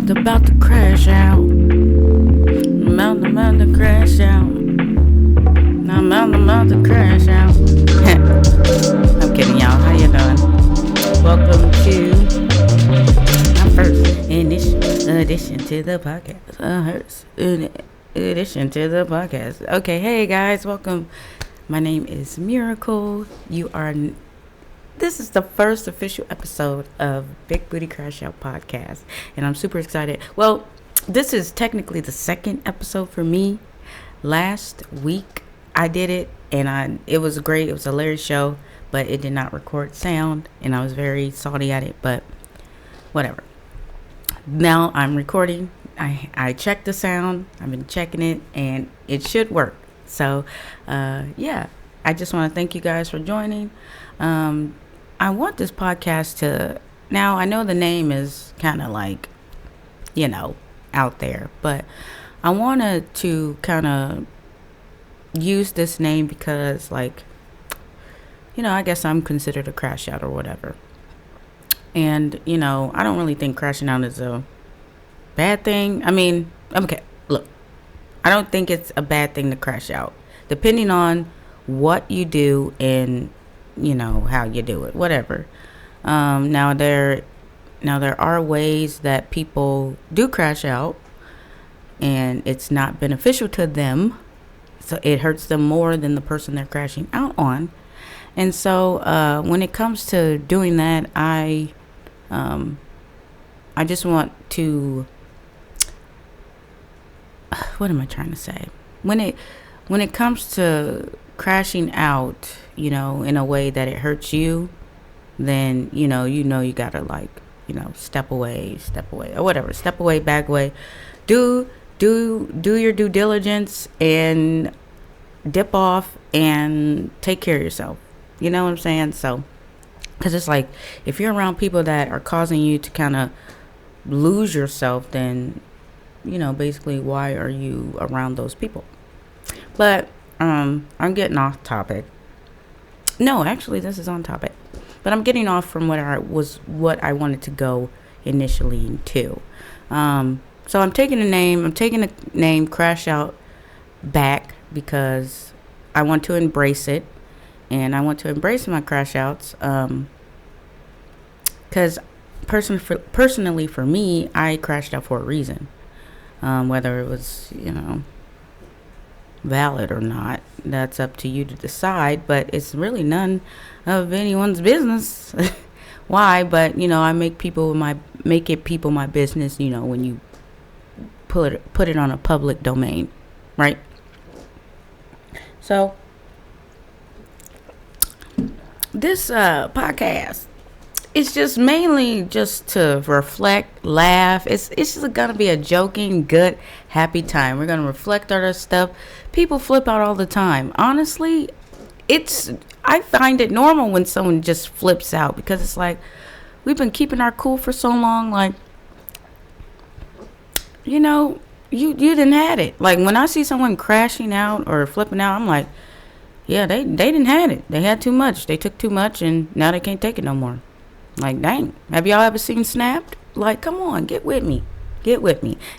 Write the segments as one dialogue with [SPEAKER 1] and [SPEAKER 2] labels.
[SPEAKER 1] about to crash out. I'm about to crash out. I'm about to crash out. I'm kidding, y'all. How you doing? Welcome to my first edition to the podcast. Addition to the podcast. Okay, hey guys, welcome. My name is Miracle. This is the first official episode of Big Booty Crashout podcast, and I'm super excited. Well, this is technically the second episode for me. Last week I did it, and it was great. It was a hilarious show, but it did not record sound, and I was very salty at it. But whatever. Now I'm recording. I checked the sound. I've been checking it, and it should work. So, yeah, I just want to thank you guys for joining. I want this podcast to, now I know the name is kind of like, out there, but I wanted to kind of use this name because, I guess I'm considered a crash out or whatever. And, I don't really think crashing out is a bad thing. I mean, okay, look, I don't think it's a bad thing to crash out, depending on what you do and how you do it, whatever. Now there are ways that people do crash out, and it's not beneficial to them, so it hurts them more than the person they're crashing out on. And so when it comes to doing that, I just want to, what am I trying to say? When it comes to crashing out, in a way that it hurts you, then you gotta step away or whatever, step away, back away, do your due diligence and dip off and take care of yourself. You know what I'm saying? So, because it's like, if you're around people that are causing you to kind of lose yourself, then basically, why are you around those people? But I'm getting off topic. No, actually, this is on topic. But I'm getting off from what I wanted to go initially to. So I'm taking the name Crashout back because I want to embrace it, and I want to embrace my crashouts. Because personally for me, I crashed out for a reason. Whether it was valid or not, that's up to you to decide, but it's really none of anyone's business. Why? But I make it people my business, when you put it on a public domain, right? So this podcast, it's just mainly just to reflect, laugh. It's just gonna be a joking, good, happy time. We're gonna reflect on our stuff. People flip out all the time. Honestly, I find it normal when someone just flips out, because it's like, we've been keeping our cool for so long. Like, you didn't had it. Like, when I see someone crashing out or flipping out, I'm like, yeah, they didn't had it. They had too much. They took too much, and now they can't take it no more. Like, dang, have y'all ever seen Snapped? Like, come on, get with me.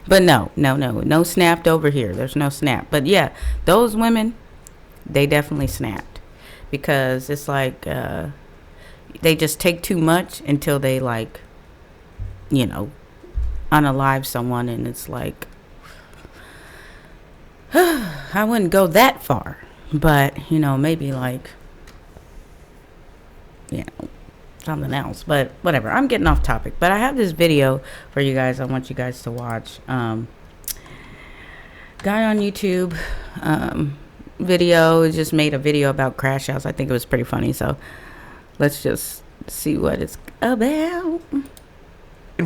[SPEAKER 1] But no snapped over here. There's no snap. But yeah, those women, they definitely snapped, because it's like, they just take too much until they unalive someone, and it's like, I wouldn't go that far, but maybe something else. But whatever, I'm getting off topic. But I have this video for you guys. I want you guys to watch. Guy on YouTube video just made a video about crashouts. I think it was pretty funny, so let's just see what it's about.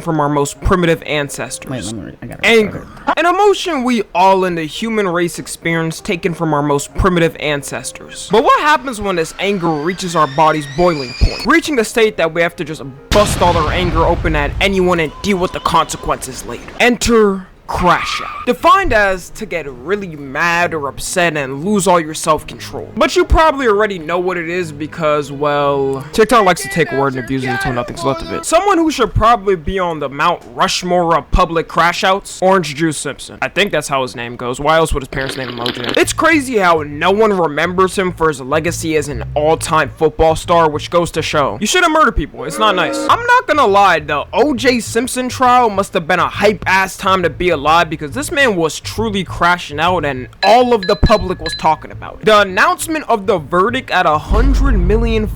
[SPEAKER 2] From our most primitive ancestors.
[SPEAKER 1] Wait,
[SPEAKER 2] anger, an emotion we all in the human race experience, taken from our most primitive ancestors. But what happens when this anger reaches our body's boiling point, reaching the state that we have to just bust all our anger open at anyone and deal with the consequences later? Enter crash out. Defined as to get really mad or upset and lose all your self-control. But you probably already know what it is because, well, TikTok likes to take a word and abuse it until nothing's left of it. Someone who should probably be on the Mount Rushmore of public crashouts, Orange Juice Simpson. I think that's how his name goes. Why else would his parents name him OJ? It's crazy how no one remembers him for his legacy as an all-time football star, which goes to show you shouldn't murder people. It's not nice. I'm not gonna lie, the OJ Simpson trial must have been a hype-ass time to be alive because this man was truly crashing out and all of the public was talking about it. The announcement of the verdict at 100 million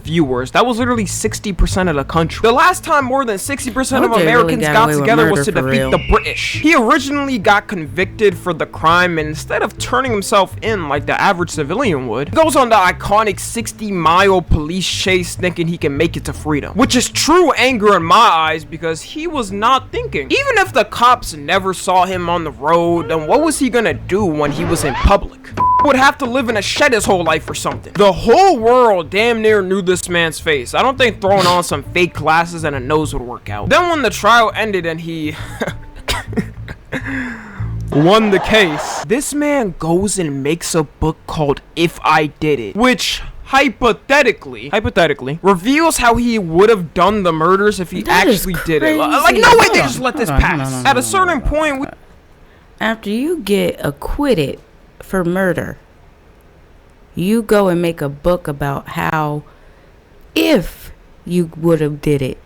[SPEAKER 2] viewers, that was literally 60% of the country. The last time more than 60% of Americans got together was to defeat the British. He originally got convicted for the crime, and instead of turning himself in like the average civilian would, he goes on the iconic 60-mile police chase thinking he can make it to freedom, which is true anger in my eyes because he was not thinking. Even if the cops never saw him on the road, then what was he gonna do when he was in public? Would have to live in a shed his whole life or something. The whole world damn near knew this man's face. I don't think throwing on some fake glasses and a nose would work out. Then when the trial ended and he won the case, this man goes and makes a book called If I Did It, which hypothetically reveals how he would have done the murders if he actually did it. Like, no way they just let this pass. At a certain point,
[SPEAKER 1] after you get acquitted for murder, you go and make a book about how if you would have did it.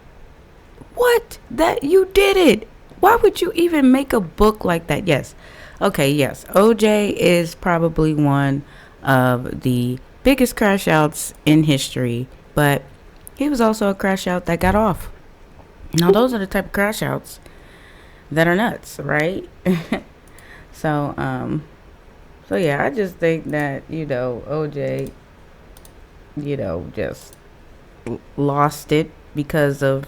[SPEAKER 1] What? That you did it. Why would you even make a book like that? Yes. Okay, yes. OJ is probably one of the biggest crash outs in history, but he was also a crash out that got off. Now those are the type of crash outs that are nuts, right? So yeah, I just think that, OJ, just lost it because of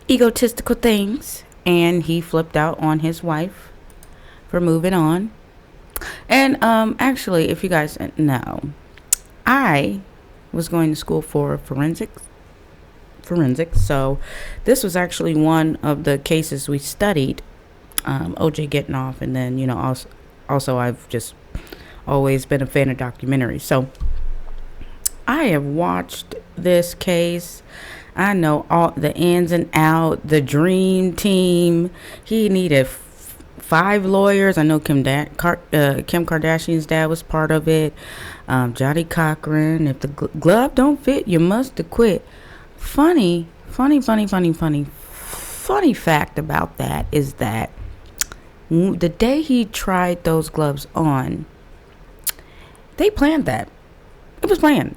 [SPEAKER 1] egotistical things, and he flipped out on his wife for moving on. And actually, if you guys know, I was going to school for forensics, so this was actually one of the cases we studied. OJ getting off, and then also I've just always been a fan of documentaries, so I have watched this case. I know all the ins and out, the dream team. He needed 5 lawyers. I know Kim Kardashian's dad was part of it. Johnny Cochran. If the glove don't fit, you must acquit. Funny fact about that is that the day he tried those gloves on, they planned that. It was planned.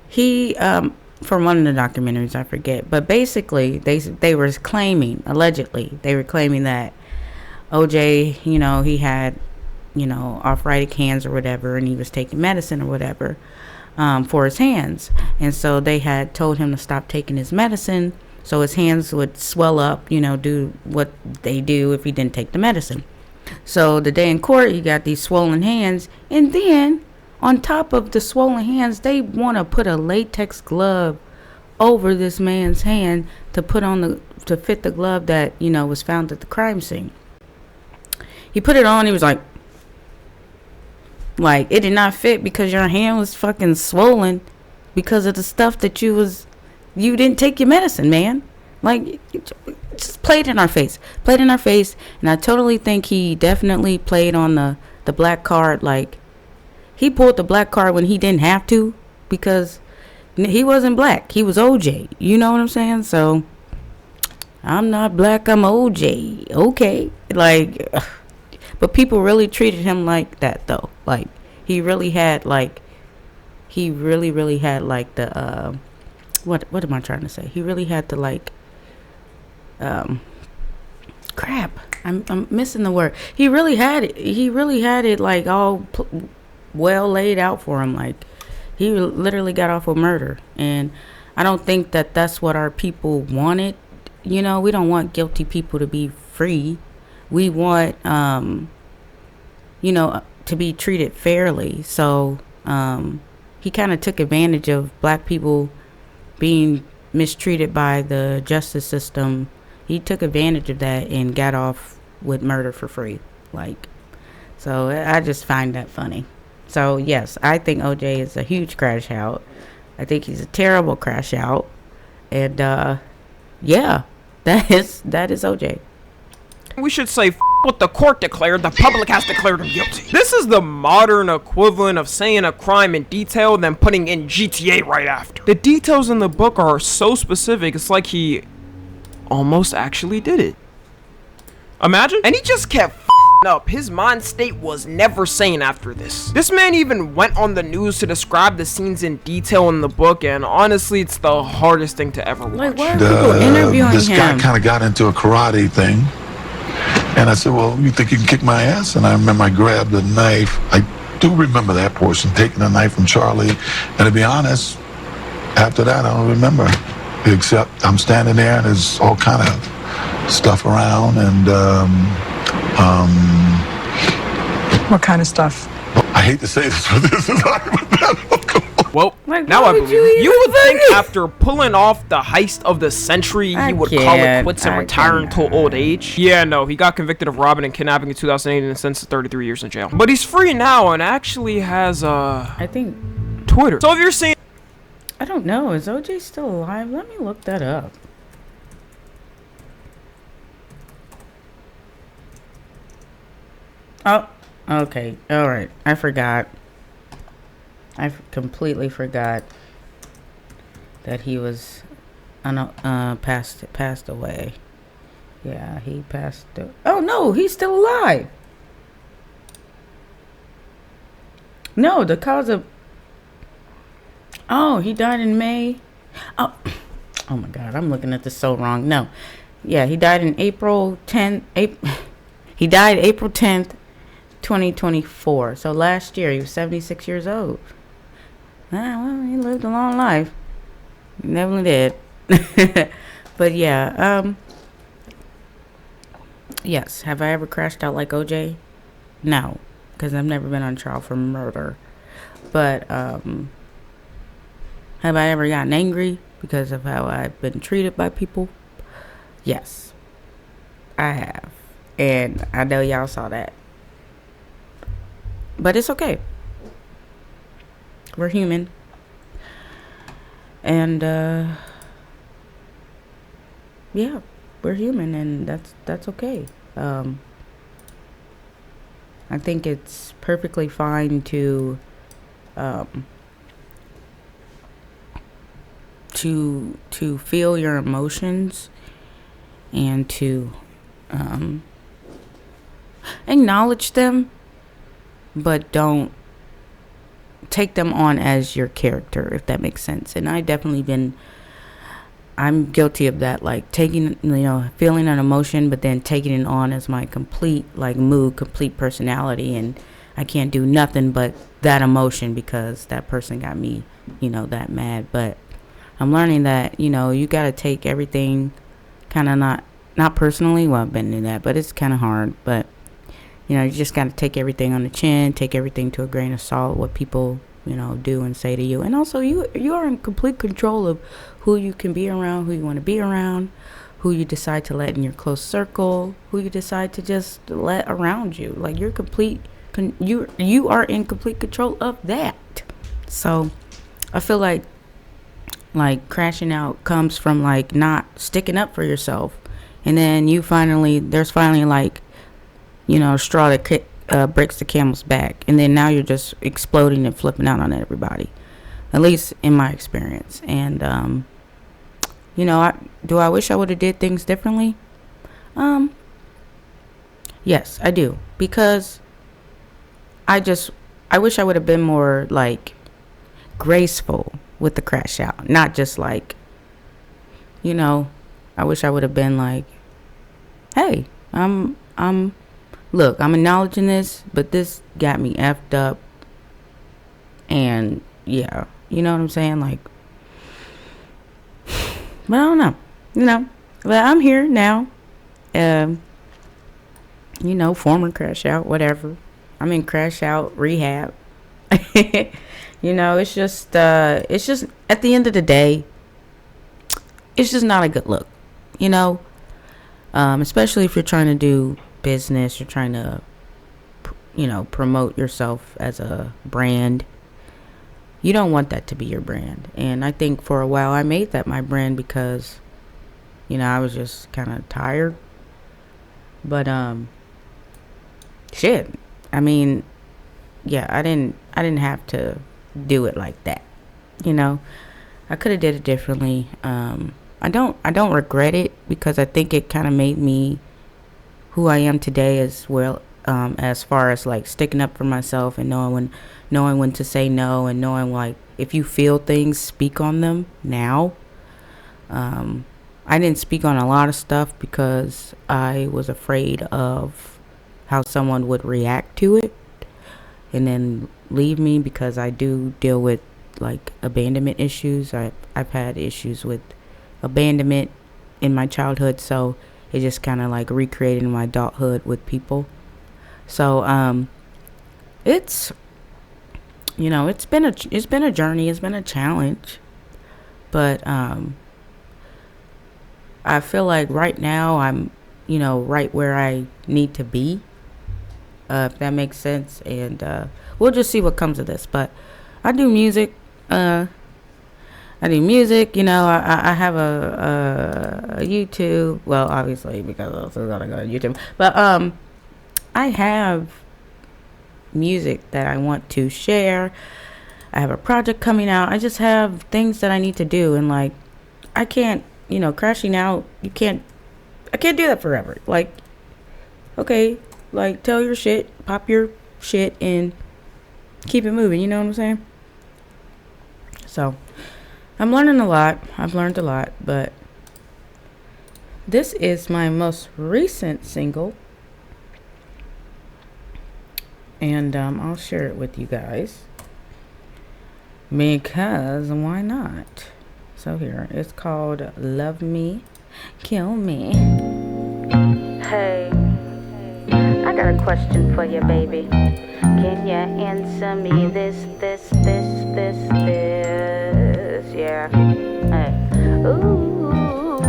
[SPEAKER 1] He, from one of the documentaries, I forget, but basically they were claiming, allegedly, that OJ, he had, arthritic hands or whatever, and he was taking medicine or whatever, for his hands. And so they had told him to stop taking his medicine so his hands would swell up, do what they do if he didn't take the medicine. So the day in court, he got these swollen hands, and then on top of the swollen hands, they want to put a latex glove over this man's hand to fit the glove that, was found at the crime scene. He put it on, he was like, it did not fit because your hand was fucking swollen because of the stuff that you didn't take your medicine, man. Just played in our face. And I totally think he definitely played on the black card. He pulled the black card when he didn't have to, because he wasn't black. He was OJ. You know what I'm saying? So, I'm not black, I'm OJ. Okay. But people really treated him like that, though. He really had, he really had, the, what am I trying to say? He really had the, crap. I'm missing the word. He really had it, all well laid out for him. He literally got off with murder. And I don't think that that's what our people wanted. We don't want guilty people to be free. We want, to be treated fairly. So he kind of took advantage of black people being mistreated by the justice system, he took advantage of that and got off with murder for free. Like, so I just find that funny. So yes, I think OJ is a huge crash out. I think he's a terrible crash out. And yeah, that is OJ.
[SPEAKER 2] We should say what the court declared. The public has declared him guilty. This is the modern equivalent of saying a crime in detail and then putting in GTA right after. The details in the book are so specific, it's like he almost actually did it. Imagine. And he just kept up. His mind state was never sane after this. This man even went on the news to describe the scenes in detail in the book, and honestly, it's the hardest thing to ever watch.
[SPEAKER 1] Like, why are people interviewing
[SPEAKER 3] this
[SPEAKER 1] him?
[SPEAKER 3] guy kind of got into a karate thing. And I said, well, you think you can kick my ass? And I remember I grabbed a knife. I do remember that portion, taking a knife from Charlie. And to be honest, after that, I don't remember. Except I'm standing there and there's all kind of stuff around. And,
[SPEAKER 4] what kind of stuff?
[SPEAKER 3] I hate to say this, but this is
[SPEAKER 2] well,
[SPEAKER 1] Like,
[SPEAKER 2] now
[SPEAKER 1] why
[SPEAKER 2] I
[SPEAKER 1] would
[SPEAKER 2] believe
[SPEAKER 1] you
[SPEAKER 2] it.
[SPEAKER 1] even
[SPEAKER 2] You would think
[SPEAKER 1] think-
[SPEAKER 2] after pulling off the heist of the century, he would call it quits and retire until old age. Yeah, no, he got convicted of robbing and kidnapping in 2008 and sentenced to 33 years in jail. But he's free now and actually has
[SPEAKER 1] I think,
[SPEAKER 2] Twitter. So if you're saying,
[SPEAKER 1] I don't know, is OJ still alive? Let me look that up. Oh, okay, alright, I forgot. I completely forgot that he was passed away. Yeah, he passed. Oh no, he's still alive. No, the cause of. Oh, he died in May. Oh my God, I'm looking at this so wrong. No, yeah, he died in April 10th. He died April 10th, 2024. So last year, he was 76 years old. Well, he lived a long life. He definitely did. But yeah, yes. Have I ever crashed out like OJ? No, because I've never been on trial for murder. But have I ever gotten angry because of how I've been treated by people? Yes, I have. And I know y'all saw that. But it's okay. We're human. And yeah, we're human, and that's okay. I think it's perfectly fine to feel your emotions and to acknowledge them, but don't take them on as your character, if that makes sense. And I'm guilty of that, like taking, feeling an emotion, but then taking it on as my complete, mood, complete personality, and I can't do nothing but that emotion because that person got me, that mad. But I'm learning that, you gotta take everything kind of not personally. Well, I've been in that, but it's kind of hard. But you just gotta take everything on the chin, take everything to a grain of salt, what people do and say to you. And also you are in complete control of who you can be around, who you want to be around, who you decide to let in your close circle, who you decide to just let around you. Like, you're you are in complete control of that. So I feel like crashing out comes from not sticking up for yourself, and then there's finally a straw that breaks the camel's back, and then now you're just exploding and flipping out on everybody, at least in my experience. And do I wish I would have did things differently? Yes, I do, because I wish I would have been more graceful with the crash out, not just I wish I would have been hey, look, I'm acknowledging this, but this got me effed up. And yeah, you know what I'm saying? But I don't know, but I'm here now. Former crash out, whatever. I'm in crash out rehab. It's just at the end of the day, it's just not a good look. Especially if you're trying to do business, you're trying to, promote yourself as a brand. You don't want that to be your brand. And I think for a while I made that my brand because, I was just kind of tired. But, shit. I mean, yeah, I didn't have to do it like that. I could have did it differently. I don't regret it because I think it kind of made me who I am today as well, as far as like sticking up for myself and knowing when to say no, and knowing like if you feel things, speak on them now. I didn't speak on a lot of stuff because I was afraid of how someone would react to it and then leave me, because I do deal with like abandonment issues. I've had issues with abandonment in my childhood, so it just kind of like recreated my adulthood with people. So it's been a journey, it's been a challenge, but I feel like right now I'm right where I need to be, if that makes sense, and we'll just see what comes of this. But I do music. I have a YouTube. Well, obviously, because I still gotta go to YouTube. But I have music that I want to share. I have a project coming out. I just have things that I need to do, and like I can't, crashing out. I can't do that forever. Like, okay, like tell your shit, pop your shit, and keep it moving. You know what I'm saying? So I'm learning a lot. I've learned a lot, but this is my most recent single, and I'll share it with you guys because why not? So here, it's called Love Me, Kill Me. Hey, I got a question for you, baby. Can you answer me this? Yeah. Hey. Ooh.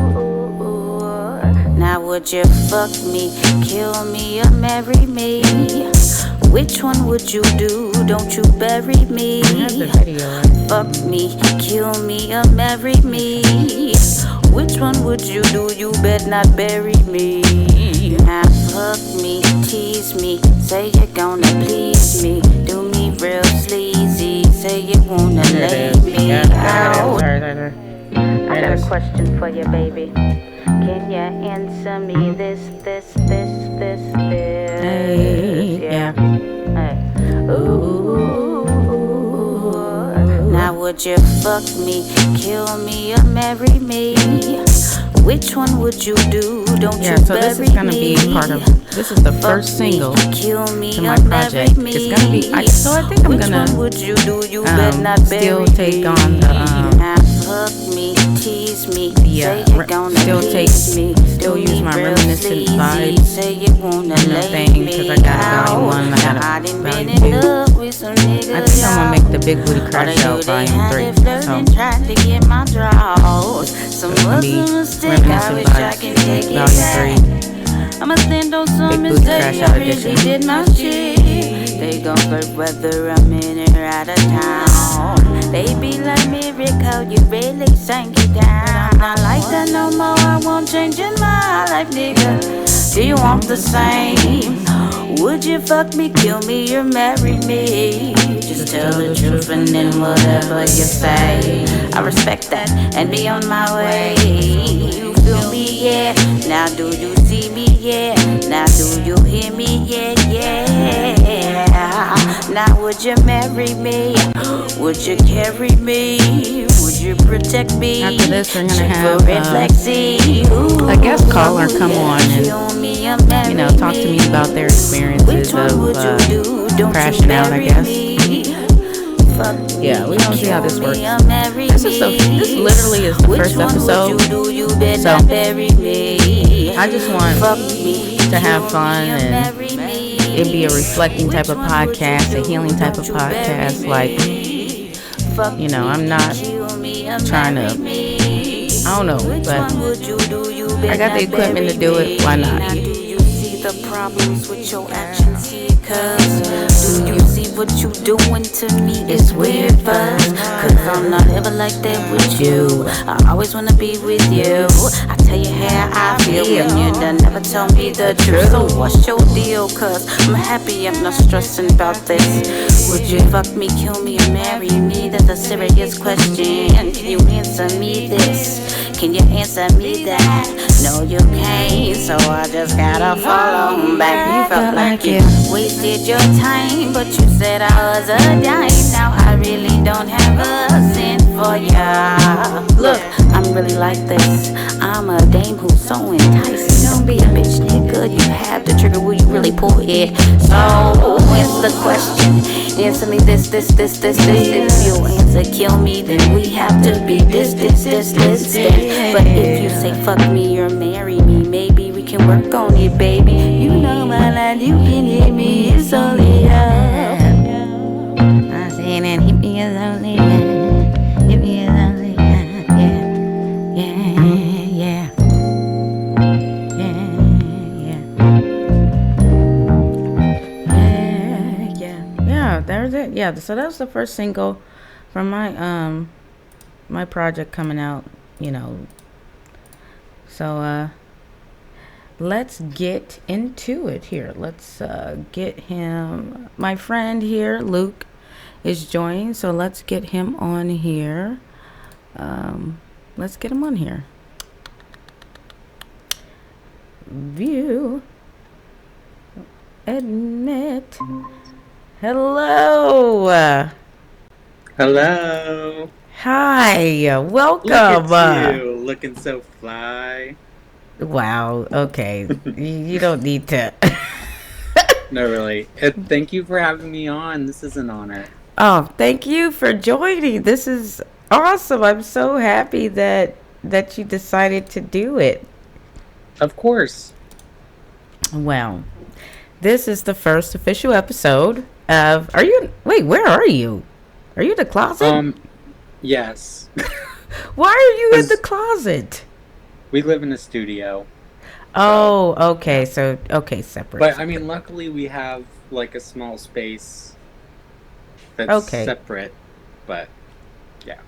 [SPEAKER 1] Now would you fuck me, kill me, or marry me? Which one would you do? Don't you bury me? Fuck me, kill me, or marry me? Which one would you do? You bet not bury me. Now fuck me, tease me, say you're gonna please me, do me real sleazy, say you wanna lay me out. I got a question for you, baby. Can you answer me this? Hey, yeah. Hey. Ooh. Now would you fuck me, kill me, or marry me? Which one would you do? Don't you so this is gonna be part of. This is the first single to my project. It's gonna be. I think I'm gonna still take on the still use my reminiscent vibes thing, because I got Volume 1 and I got a Volume 2. I think I'm gonna make the Big Booty Crashout Volume 3. So it's gonna be reminiscent vibes Volume 3. Big Booty Crashout edition. They gon' flirt whether I'm in or out of town. They be like, miracle, you really sank it down. Not like that no more, I won't change in my life, nigga. Do you want the same? Would you fuck me, kill me, or marry me? Just tell the truth and then whatever you say, I respect that and be on my way. You feel me, yeah? Now do you see me, yeah? Now do you hear me, yeah, yeah? Now would you marry me? Would you carry me? Would you protect me? After this, we're gonna have a guest caller come on and talk to me about their experiences of crashing out, I guess. Yeah, we're gonna see how this works. This literally is the first episode, so I just want to have fun and it be a reflecting type of podcast, a healing type of podcast. Like, I'm not trying to. I don't know,
[SPEAKER 5] Which
[SPEAKER 1] but
[SPEAKER 5] one would you do? You
[SPEAKER 1] I got the equipment to do it. Why not?
[SPEAKER 5] Now, do you see the problems with your actions here? Cause do you see what you doing to me is weird, buzz? Cause I'm not ever like that with you. I always wanna be with you. I tell you how I feel when you done never tell me the truth. So what's your deal? Cause I'm happy, I'm not stressing about this. Would you fuck me, kill me, or marry me? That's a serious question. Can you answer me this? Can you answer me that? No, you can't, so I just gotta follow back. You felt like you wasted your time, but you said I was a dime. Now I really don't have a cent for ya. Look, I'm really like this. I'm a dame who's so enticing. Don't be a bitch, nigga. You have the trigger, will you really pull it? So, what's the question? Answer me this. If you answer kill me, then we have to be this. But if you say fuck me or marry me, maybe we can work on it, baby. You know my line, you can hit me, it's only up.
[SPEAKER 1] I say that hit me is only hit me is only yeah. There's it. Yeah, so that was the first single from my project coming out. So let's get into it here. Let's get him. My friend here, Luke, is joining, so let's get him on here. Let's get him on here. View. Admit. Hello.
[SPEAKER 6] Hello.
[SPEAKER 1] Hi. Welcome.
[SPEAKER 6] Look at you, looking so fly.
[SPEAKER 1] Wow. Okay. You don't need to.
[SPEAKER 6] No, really. Thank you for having me on. This is an honor.
[SPEAKER 1] Oh, thank you for joining. This is awesome. I'm so happy that you decided to do it.
[SPEAKER 6] Of course.
[SPEAKER 1] Well, this is the first official episode of. Where are you? Are you in the closet?
[SPEAKER 6] Yes.
[SPEAKER 1] Why are you in the closet?
[SPEAKER 6] We live in a studio.
[SPEAKER 1] Oh, okay. So, separate.
[SPEAKER 6] But I mean, luckily we have like a small space that's separate. But yeah.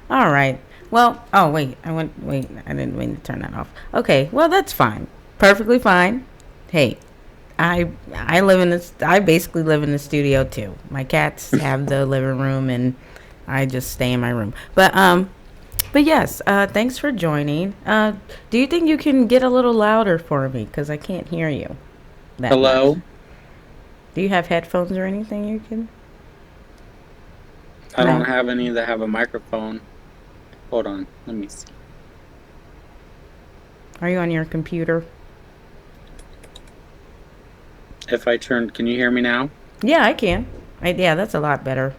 [SPEAKER 1] All right. Well, wait. I didn't mean to turn that off. Okay. Well, that's fine. Perfectly fine. Hey, I basically live in the studio too. My cats have the living room and I just stay in my room. But yes, thanks for joining. Do you think you can get a little louder for me? Because I can't hear you.
[SPEAKER 6] Hello?
[SPEAKER 1] Much. Do you have headphones or anything you can?
[SPEAKER 6] I don't have any that have a microphone. Hold on, let me see.
[SPEAKER 1] Are you on your computer?
[SPEAKER 6] If I turn, can you hear me now?
[SPEAKER 1] Yeah, I can. Yeah, that's a lot better.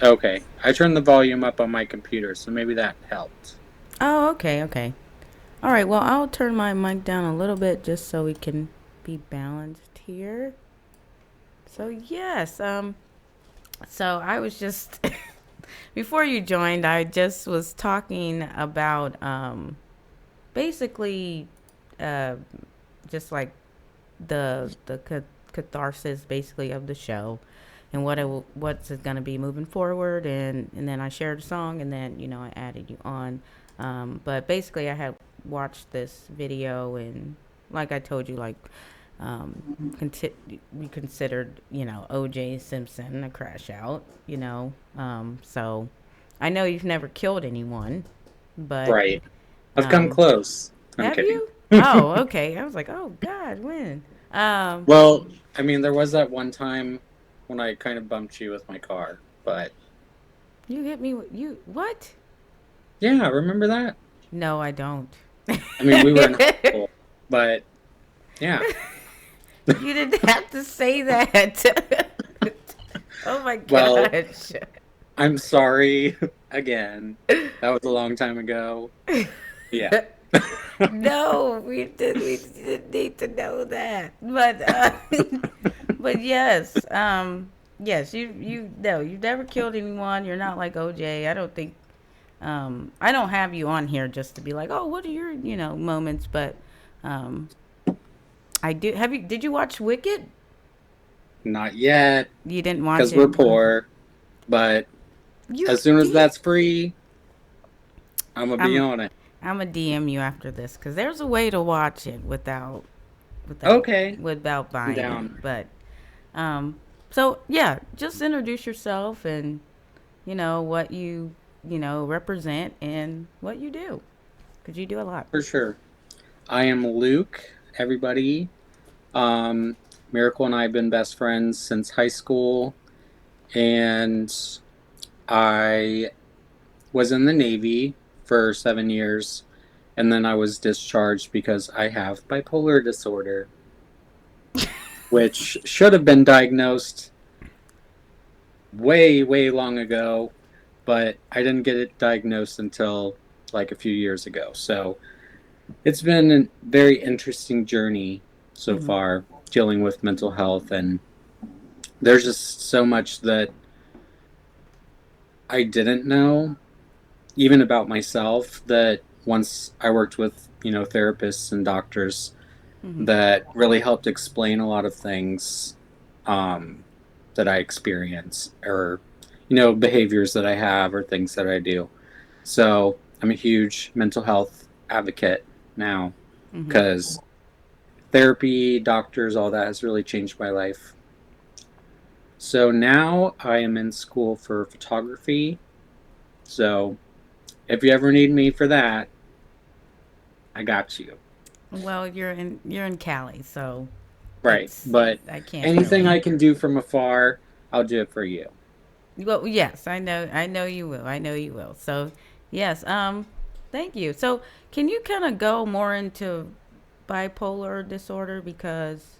[SPEAKER 6] Okay. I turned the volume up on my computer, so maybe that helped.
[SPEAKER 1] Oh, okay. All right, well, I'll turn my mic down a little bit just so we can be balanced here. So, yes, so I was just, before you joined, I just was talking about, basically, just like the catharsis, basically, of the show. And what's it gonna be moving forward, and then I shared a song, and then I added you on. But basically, I had watched this video, and like I told you, like we considered O.J. Simpson a crash out, So I know you've never killed anyone, but
[SPEAKER 6] right, I've come close.
[SPEAKER 1] Have you? Oh, okay. I was like, oh God, when?
[SPEAKER 6] Well, I mean, there was that one time when I kind of bumped you with my car, but...
[SPEAKER 1] You hit me with... What?
[SPEAKER 6] Yeah, remember that?
[SPEAKER 1] No, I don't.
[SPEAKER 6] I mean, we were in high school, but... Yeah.
[SPEAKER 1] You didn't have to say that. Oh my gosh.
[SPEAKER 6] Well, I'm sorry, again. That was a long time ago. Yeah.
[SPEAKER 1] No, we didn't need to know that. But yes, yes, you've never killed anyone. You're not like OJ. I don't think I don't have you on here just to be like, oh, what are your, moments? But I do. Did you watch Wicked?
[SPEAKER 6] Not yet.
[SPEAKER 1] You didn't watch it?
[SPEAKER 6] Because we're poor. But as soon as that's free, I'm going to be on it.
[SPEAKER 1] I'm going to DM you after this because there's a way to watch it without buying it. But, so yeah, just introduce yourself and, what you, represent and what you do. Because you do a lot.
[SPEAKER 6] For sure. I am Luke, everybody. Miracle and I have been best friends since high school. And I was in the Navy for 7 years. And then I was discharged because I have bipolar disorder. Which should have been diagnosed way, way long ago. But I didn't get it diagnosed until like a few years ago. So it's been a very interesting journey so far, dealing with mental health. And there's just so much that I didn't know, even about myself, that once I worked with, therapists and doctors that really helped explain a lot of things that I experience or, behaviors that I have or things that I do. So I'm a huge mental health advocate now because therapy, doctors, all that has really changed my life. So now I am in school for photography. So if you ever need me for that, I got you.
[SPEAKER 1] Well, you're in Cali, so
[SPEAKER 6] right. But
[SPEAKER 1] I can't
[SPEAKER 6] anything I can do from afar, I'll do it for you.
[SPEAKER 1] Well, yes, I know you will. So, yes, thank you. So, can you kind of go more into bipolar disorder because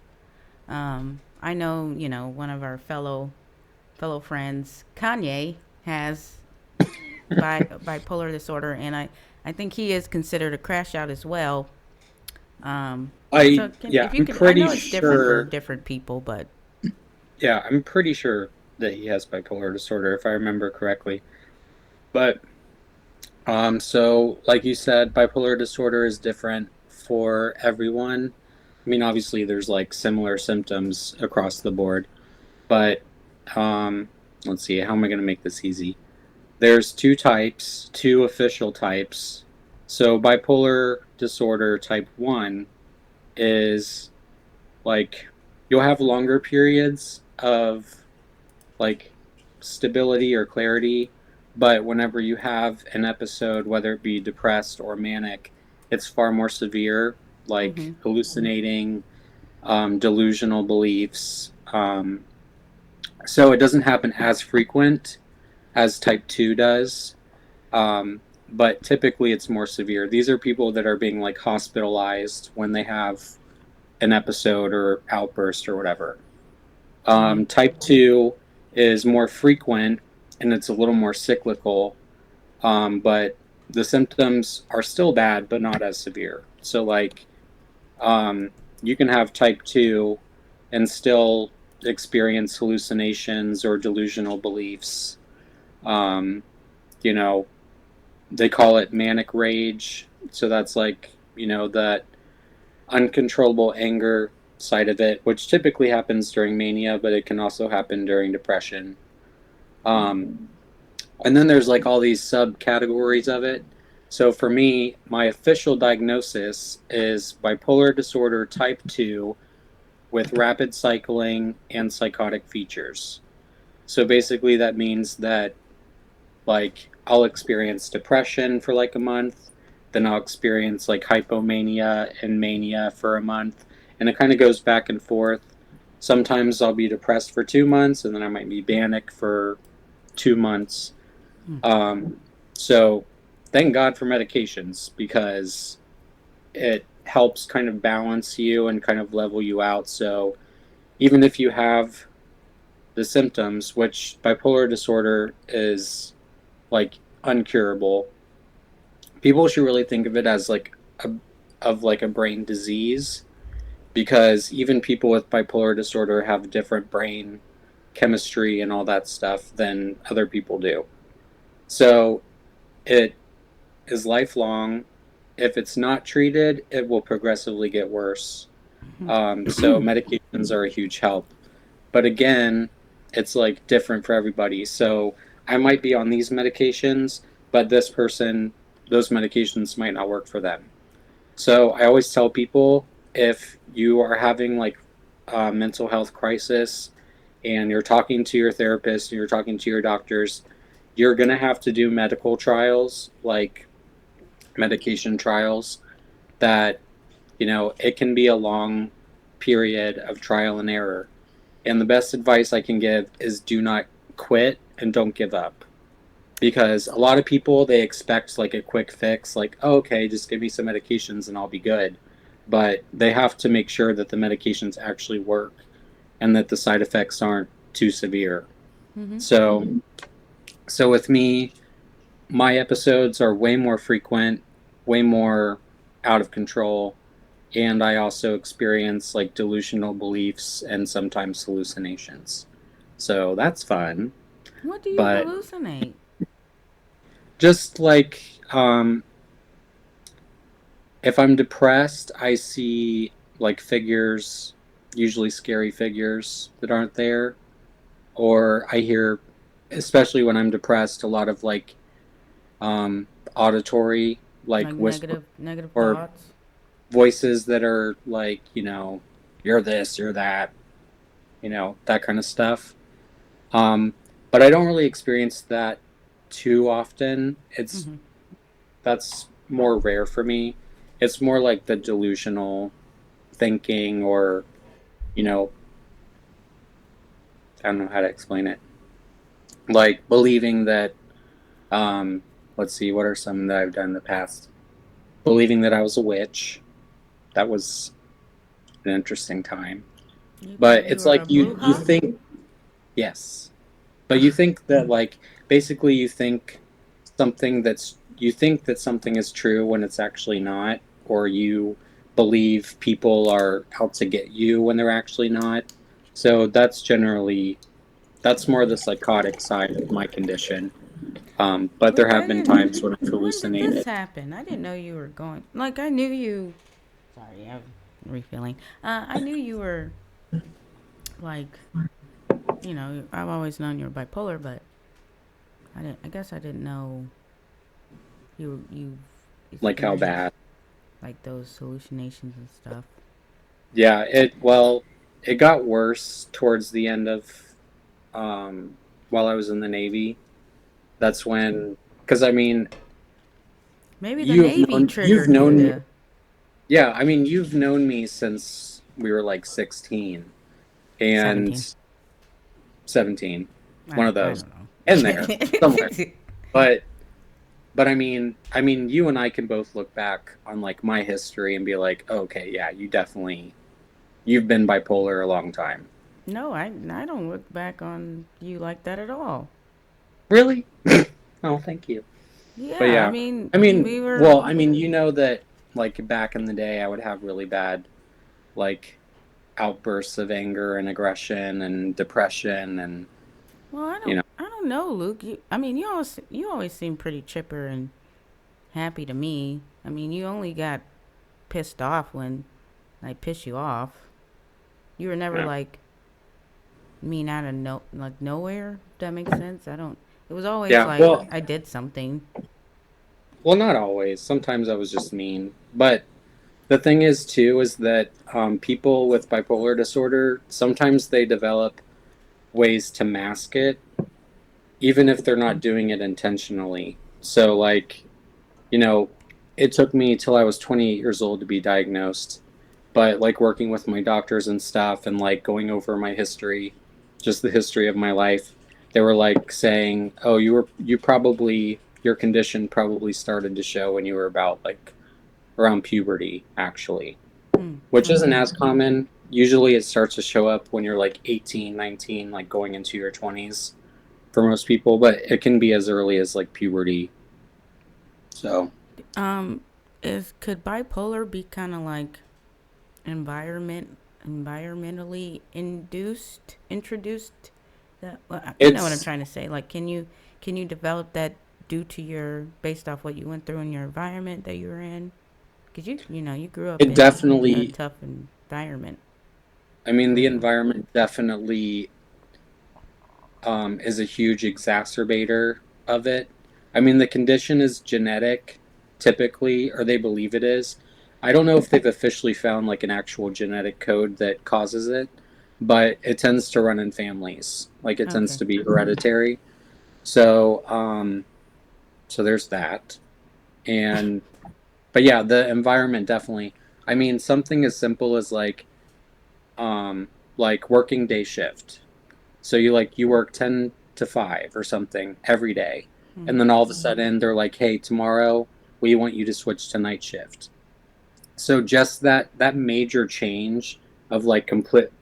[SPEAKER 1] I know, one of our fellow friends, Kanye, has bipolar disorder, and I think he is considered a crashout as well.
[SPEAKER 6] I'm pretty sure. I know it's
[SPEAKER 1] different for different people, but
[SPEAKER 6] yeah, I'm pretty sure that he has bipolar disorder, if I remember correctly. But so like you said, bipolar disorder is different for everyone. I mean, obviously, there's like similar symptoms across the board, but let's see, how am I going to make this easy? There's two official types. So bipolar disorder type 1 is like you'll have longer periods of like stability or clarity, but whenever you have an episode, whether it be depressed or manic, it's far more severe, like hallucinating, delusional beliefs. So it doesn't happen as frequent as type 2 does. But typically it's more severe. These are people that are being like hospitalized when they have an episode or outburst or whatever. Type 2 is more frequent and it's a little more cyclical, but the symptoms are still bad, but not as severe. So like, you can have type 2 and still experience hallucinations or delusional beliefs. They call it manic rage. So that's like, that uncontrollable anger side of it, which typically happens during mania, but it can also happen during depression. And then there's like all these subcategories of it. So for me, my official diagnosis is bipolar disorder type 2 with rapid cycling and psychotic features. So basically that means that like I'll experience depression for like a month, then I'll experience like hypomania and mania for a month, and it kind of goes back and forth. Sometimes I'll be depressed for 2 months, and then I might be manic for 2 months. So thank God for medications, because it helps kind of balance you and kind of level you out. So even if you have the symptoms, which bipolar disorder is like uncurable, people should really think of it as like a brain disease, because even people with bipolar disorder have different brain chemistry and all that stuff than other people do. So it is lifelong. If it's not treated, it will progressively get worse. So medications are a huge help. But again, it's like different for everybody. So I might be on these medications, but this person, those medications might not work for them. So I always tell people, if you are having like a mental health crisis and you're talking to your therapist and you're talking to your doctors, you're going to have to do medical trials, like medication trials, that, it can be a long period of trial and error. And the best advice I can give is do not quit and don't give up. Because a lot of people, they expect like a quick fix, like, oh, okay, just give me some medications and I'll be good. But they have to make sure that the medications actually work and that the side effects aren't too severe. So, so with me, my episodes are way more frequent, way more out of control, and I also experience like delusional beliefs and sometimes hallucinations. So that's fun.
[SPEAKER 1] What do you
[SPEAKER 6] But
[SPEAKER 1] hallucinate?
[SPEAKER 6] just like if I'm depressed, I see like figures, usually scary figures that aren't there, or I hear, especially when I'm depressed, a lot of like auditory, like
[SPEAKER 1] Like
[SPEAKER 6] whisper
[SPEAKER 1] negative
[SPEAKER 6] or
[SPEAKER 1] thoughts?
[SPEAKER 6] voices that are like, you're this, you're that, that kind of stuff. Um, but I don't really experience that too often. That's more rare for me. It's more like the delusional thinking, or, you know, I don't know how to explain it. Like believing that, let's see, what are some that I've done in the past? Believing that I was a witch. That was an interesting time.
[SPEAKER 1] You
[SPEAKER 6] But
[SPEAKER 1] thought you
[SPEAKER 6] it's
[SPEAKER 1] were
[SPEAKER 6] like
[SPEAKER 1] a
[SPEAKER 6] you
[SPEAKER 1] bruja?
[SPEAKER 6] think, yes. But you think that, like, basically you think that something is true when it's actually not, or you believe people are out to get you when they're actually not. So that's more the psychotic side of my condition. But there
[SPEAKER 1] Luke,
[SPEAKER 6] have
[SPEAKER 1] I
[SPEAKER 6] been
[SPEAKER 1] didn't.
[SPEAKER 6] times when I've
[SPEAKER 1] When did this
[SPEAKER 6] hallucinated.
[SPEAKER 1] happen? I didn't know you were going. Like, I knew you. Sorry, I'm refilling. I knew you were, like, I've always known you were bipolar, but I didn't. I guess I didn't know you
[SPEAKER 6] Like how
[SPEAKER 1] experienced
[SPEAKER 6] bad?
[SPEAKER 1] like those hallucinations and stuff.
[SPEAKER 6] Yeah, it got worse towards the end of while I was in the Navy. That's when, because I mean,
[SPEAKER 1] Maybe the Navy
[SPEAKER 6] you've
[SPEAKER 1] triggered you
[SPEAKER 6] known,
[SPEAKER 1] to
[SPEAKER 6] yeah, I mean, you've known me since we were like 16
[SPEAKER 1] 17.
[SPEAKER 6] and 17, one of
[SPEAKER 1] I
[SPEAKER 6] those,
[SPEAKER 1] don't
[SPEAKER 6] in there somewhere.
[SPEAKER 1] know.
[SPEAKER 6] But I mean, you and I can both look back on like my history and be like, oh, okay, yeah, you've been bipolar a long time.
[SPEAKER 1] No, I don't look back on you like that at all.
[SPEAKER 6] Really? Oh, thank you. But
[SPEAKER 1] Yeah, I
[SPEAKER 6] yeah,
[SPEAKER 1] mean,
[SPEAKER 6] I mean,
[SPEAKER 1] we were.
[SPEAKER 6] well, I mean, that like back in the day, I would have really bad like outbursts of anger and aggression and depression, and
[SPEAKER 1] Well,
[SPEAKER 6] you know,
[SPEAKER 1] I don't know, Luke. I mean, you always seem pretty chipper and happy to me. I mean, you only got pissed off when I pissed you off. You were never
[SPEAKER 6] yeah,
[SPEAKER 1] like mean out of nowhere. If that makes sense. I don't. It was always
[SPEAKER 6] yeah.
[SPEAKER 1] like
[SPEAKER 6] Well,
[SPEAKER 1] I did something.
[SPEAKER 6] not always. Sometimes I was just mean. But the thing is, too, is that people with bipolar disorder sometimes they develop ways to mask it, even if they're not doing it intentionally. So, like, you know, it took me till I was 28 years old to be diagnosed. But like working with my doctors and stuff and like going over my history, just the history of my life, they were like saying, "Oh, your condition probably started to show when you were about like around puberty, actually." Which isn't as common. Usually it starts to show up when you're like 18, 19, like going into your 20s for most people, but it can be as early as like puberty. So,
[SPEAKER 1] Um, is could bipolar be kind of like environmentally introduced? That, well, you know what I'm
[SPEAKER 6] it's
[SPEAKER 1] trying to say. Like, can you develop that due to based off what you went through in your environment that you were in? Because you grew up
[SPEAKER 6] It
[SPEAKER 1] in a
[SPEAKER 6] definitely,
[SPEAKER 1] tough environment.
[SPEAKER 6] I mean, the
[SPEAKER 1] Growing up.
[SPEAKER 6] environment definitely is a huge exacerbator of it. I mean, the condition is genetic, typically, or they believe it is. I don't know if they've officially found like an actual genetic code that causes it, but it tends to run in families. Like it tends
[SPEAKER 1] Okay.
[SPEAKER 6] to be hereditary. So, so there's that. And, but yeah, the environment definitely. I mean, something as simple as like working day shift. So you work 10 to 5 or something every day. And
[SPEAKER 1] Mm-hmm.
[SPEAKER 6] then all of a sudden they're like, "Hey, tomorrow we want you to switch to night shift." So just that major change of like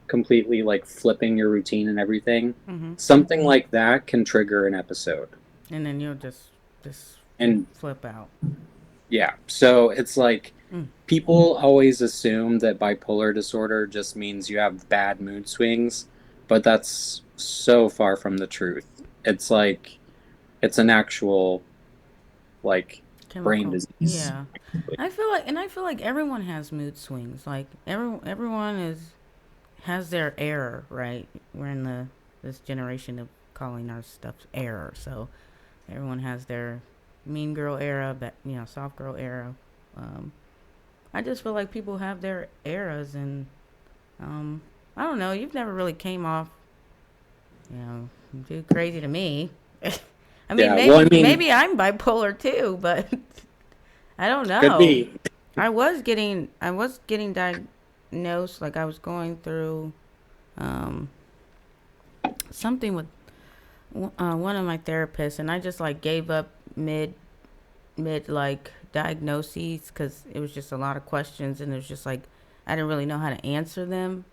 [SPEAKER 6] completely like flipping your routine and everything,
[SPEAKER 1] Mm-hmm.
[SPEAKER 6] something like that can trigger an episode.
[SPEAKER 1] And then you'll just
[SPEAKER 6] And
[SPEAKER 1] flip out.
[SPEAKER 6] yeah, so it's like
[SPEAKER 1] Mm.
[SPEAKER 6] people always assume that bipolar disorder just means you have bad mood swings, but that's so far from the truth. It's like it's an actual like brain
[SPEAKER 1] Chemical.
[SPEAKER 6] disease.
[SPEAKER 1] Yeah. I feel like everyone has mood swings. Like everyone has their error, right? We're in this generation of calling our stuff error. So everyone has their mean girl era, but soft girl era. Um, I just feel like people have their eras, and um, I don't know. You've never really came off, too crazy to me. I mean,
[SPEAKER 6] Yeah, well, I mean,
[SPEAKER 1] maybe I'm bipolar too, but I don't
[SPEAKER 6] could
[SPEAKER 1] know.
[SPEAKER 6] be.
[SPEAKER 1] I was getting diagnosed, like I was going through um, something with one of my therapists, and I just like gave up mid like diagnoses because it was just a lot of questions, and it was just like I didn't really know how to answer them.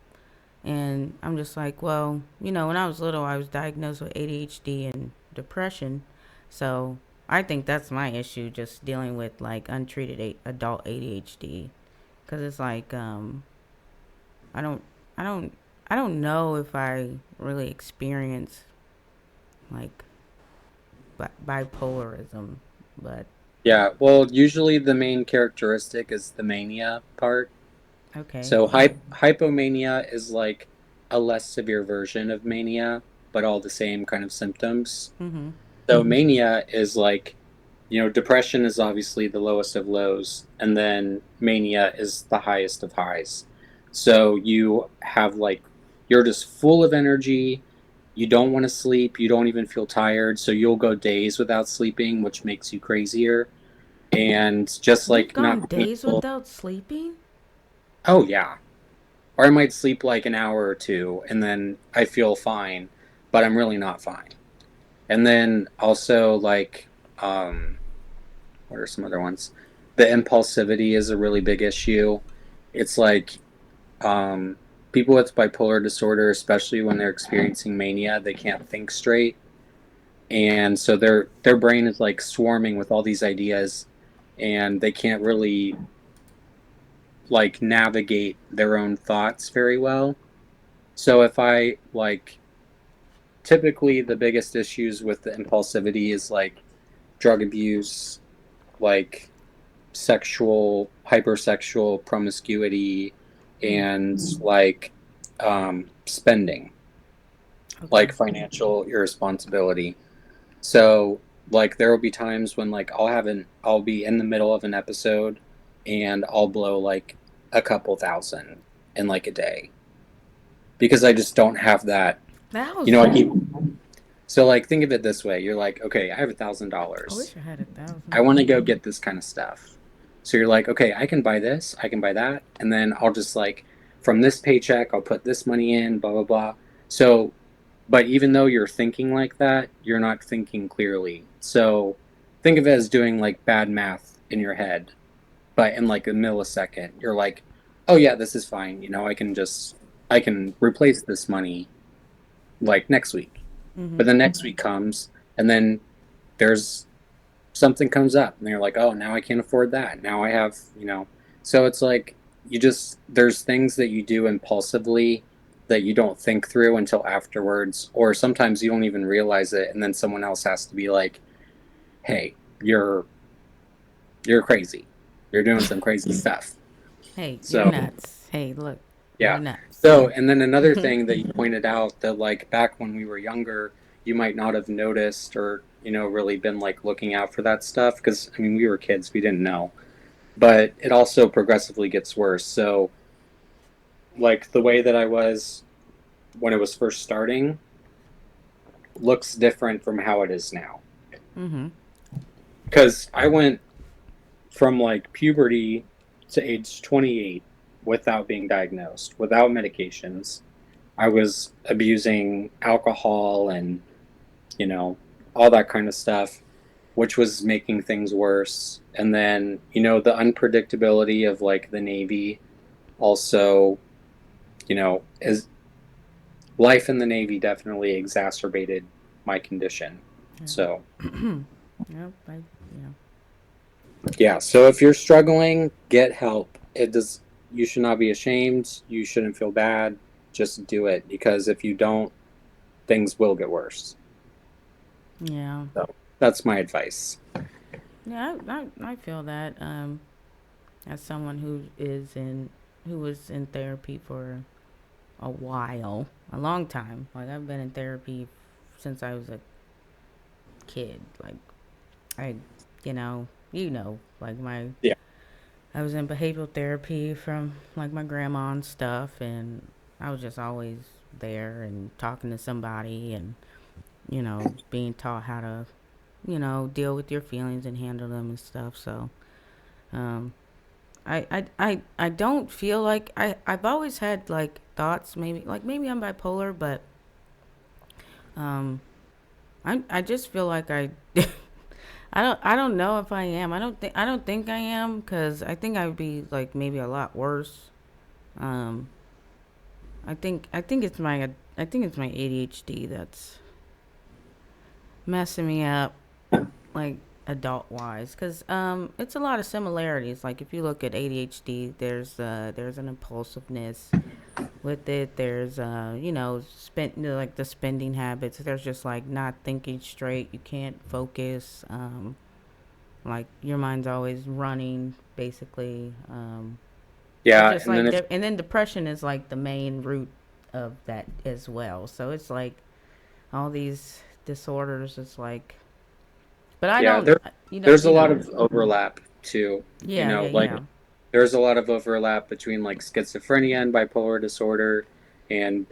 [SPEAKER 1] And I'm just like, well, when I was little, I was diagnosed with ADHD and depression. So I think that's my issue, just dealing with like untreated adult ADHD. Because it's like, I don't, I don't, I don't know if I really experience like bipolarism, but
[SPEAKER 6] Yeah, well, usually the main characteristic is the mania part.
[SPEAKER 1] okay.
[SPEAKER 6] So hypomania is like a less severe version of mania, but all the same kind of symptoms.
[SPEAKER 1] Mm-hmm.
[SPEAKER 6] So mania is like, depression is obviously the lowest of lows, and then mania is the highest of highs. So you have like, you're just full of energy. You don't want to sleep. You don't even feel tired. So you'll go days without sleeping, which makes you crazier. And just
[SPEAKER 1] You've
[SPEAKER 6] like
[SPEAKER 1] gone
[SPEAKER 6] not being
[SPEAKER 1] days
[SPEAKER 6] able,
[SPEAKER 1] without sleeping?
[SPEAKER 6] oh yeah. Or I might sleep like an hour or two and then I feel fine, but I'm really not fine. And then also like what are some other ones? The impulsivity is a really big issue. It's like um, people with bipolar disorder, especially when they're experiencing mania, they can't think straight, and so their brain is like swarming with all these ideas, and they can't really like navigate their own thoughts very well. So if I like typically the biggest issues with the impulsivity is like drug abuse, like hypersexual promiscuity,
[SPEAKER 1] Mm.
[SPEAKER 6] and like spending, like
[SPEAKER 1] Okay.
[SPEAKER 6] financial irresponsibility. So like there will be times when like I'll be in the middle of an episode and I'll blow like a couple thousand in like a day because I just don't have that. I keep
[SPEAKER 1] $1,000.
[SPEAKER 6] so like think of it this way. You're like, okay, I have
[SPEAKER 1] I
[SPEAKER 6] $1,000.
[SPEAKER 1] wish I had a
[SPEAKER 6] I
[SPEAKER 1] thousand.
[SPEAKER 6] want to go get this kind of stuff. So you're like, okay, I can buy this, I can buy that, and then I'll just like from this paycheck, I'll put this money in, blah blah blah. So, but even though you're thinking like that, you're not thinking clearly. So, think of it as doing like bad math in your head, but in like a millisecond, you're like, oh yeah, this is fine. I can replace this money like next week.
[SPEAKER 1] Mm-hmm.
[SPEAKER 6] But the next week comes, and then there's something comes up and you're like, oh, now I can't afford that, now I have, so it's like there's things that you do impulsively that you don't think through until afterwards, or sometimes you don't even realize it, and then someone else has to be like, hey, you're crazy. You're doing some crazy stuff.
[SPEAKER 1] Hey, you're
[SPEAKER 6] So
[SPEAKER 1] nuts. Hey, look, you're
[SPEAKER 6] yeah.
[SPEAKER 1] nuts.
[SPEAKER 6] So, and then another thing that you pointed out that like back when we were younger, you might not have noticed or, really been like looking out for that stuff because I mean, we were kids, we didn't know. But it also progressively gets worse. So, like the way that I was when it was first starting looks different from how it is now.
[SPEAKER 1] Mm-hmm.
[SPEAKER 6] Because I went from like puberty to age 28 without being diagnosed, without medications. I was abusing alcohol and, you know, all that kind of stuff, which was making things worse. And then, the unpredictability of like the Navy also, is life in the Navy definitely exacerbated my condition. So,
[SPEAKER 1] Yep.
[SPEAKER 6] yeah, so if you're struggling, get help. You should not be ashamed. You shouldn't feel bad. Just do it because if you don't, things will get worse.
[SPEAKER 1] Yeah.
[SPEAKER 6] So that's my advice.
[SPEAKER 1] Yeah. I feel that. As someone who was in therapy for a while, a long time. Like I've been in therapy since I was a kid. Like I, like
[SPEAKER 6] Yeah.
[SPEAKER 1] I was in behavioral therapy from like my grandma and stuff, and I was just always there and talking to somebody and being taught how to deal with your feelings and handle them and stuff. So, um, I don't feel like I've always had like thoughts maybe I'm bipolar, but um, I just feel like I don't know if I am. I don't think I am because I think I would be like maybe a lot worse. Um, I think it's my ADHD that's messing me up, like adult wise, because it's a lot of similarities. Like if you look at ADHD, there's an impulsiveness with it. There's like the spending habits. There's just like not thinking straight. You can't focus. Like your mind's always running, basically. It's
[SPEAKER 6] Yeah,
[SPEAKER 1] just
[SPEAKER 6] and then
[SPEAKER 1] like,
[SPEAKER 6] if
[SPEAKER 1] and then depression is like the main root of that as well. So it's like all these disorders. It's like, but I
[SPEAKER 6] yeah,
[SPEAKER 1] don't,
[SPEAKER 6] there's a lot of overlap too.
[SPEAKER 1] Yeah, yeah,
[SPEAKER 6] Like
[SPEAKER 1] yeah.
[SPEAKER 6] there's a lot of overlap between like schizophrenia and bipolar disorder and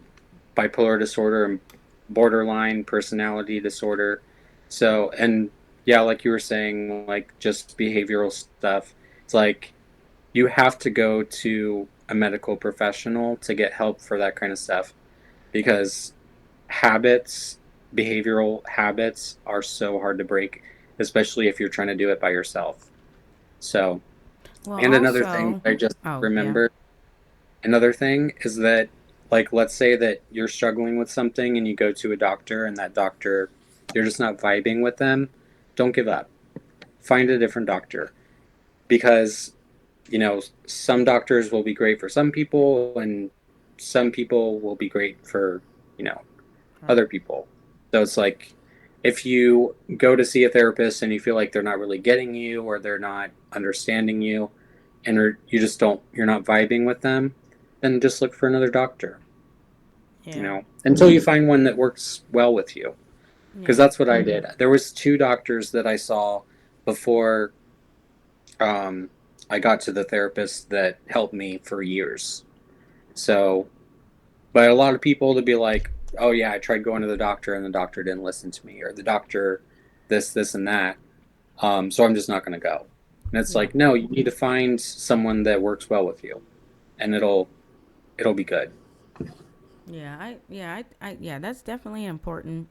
[SPEAKER 6] bipolar disorder and borderline personality disorder. So, and yeah, like you were saying, like just behavioral stuff. It's like you have to go to a medical professional to get help for that kind of stuff because habits, behavioral habits are so hard to break, especially if you're trying to do it by yourself. So,
[SPEAKER 1] Well,
[SPEAKER 6] and another thing
[SPEAKER 1] also,
[SPEAKER 6] I just
[SPEAKER 1] oh yeah,
[SPEAKER 6] remembered, another thing is that, like, let's say that you're struggling with something and you go to a doctor and that doctor, you're just not vibing with them. Don't give up. Find a different doctor because, some doctors will be great for some people and some people will be great for, you know,
[SPEAKER 1] right.
[SPEAKER 6] other people. So it's like if you go to see a therapist and you feel like they're not really getting you or they're not understanding you and you just you're not vibing with them, then just look for another doctor,
[SPEAKER 1] Yeah,
[SPEAKER 6] until you find one that works well with you. Because
[SPEAKER 1] yeah,
[SPEAKER 6] that's what I did. There was two doctors that I saw before um, I got to the therapist that helped me for years. So, but a lot of people to be like, oh yeah, I tried going to the doctor and the doctor didn't listen to me, or the doctor this, and that. So I'm just not going to go. And it's
[SPEAKER 1] yeah,
[SPEAKER 6] like, no, you need to find someone that works well with you, and it'll be good.
[SPEAKER 1] yeah. Yeah. That's definitely important.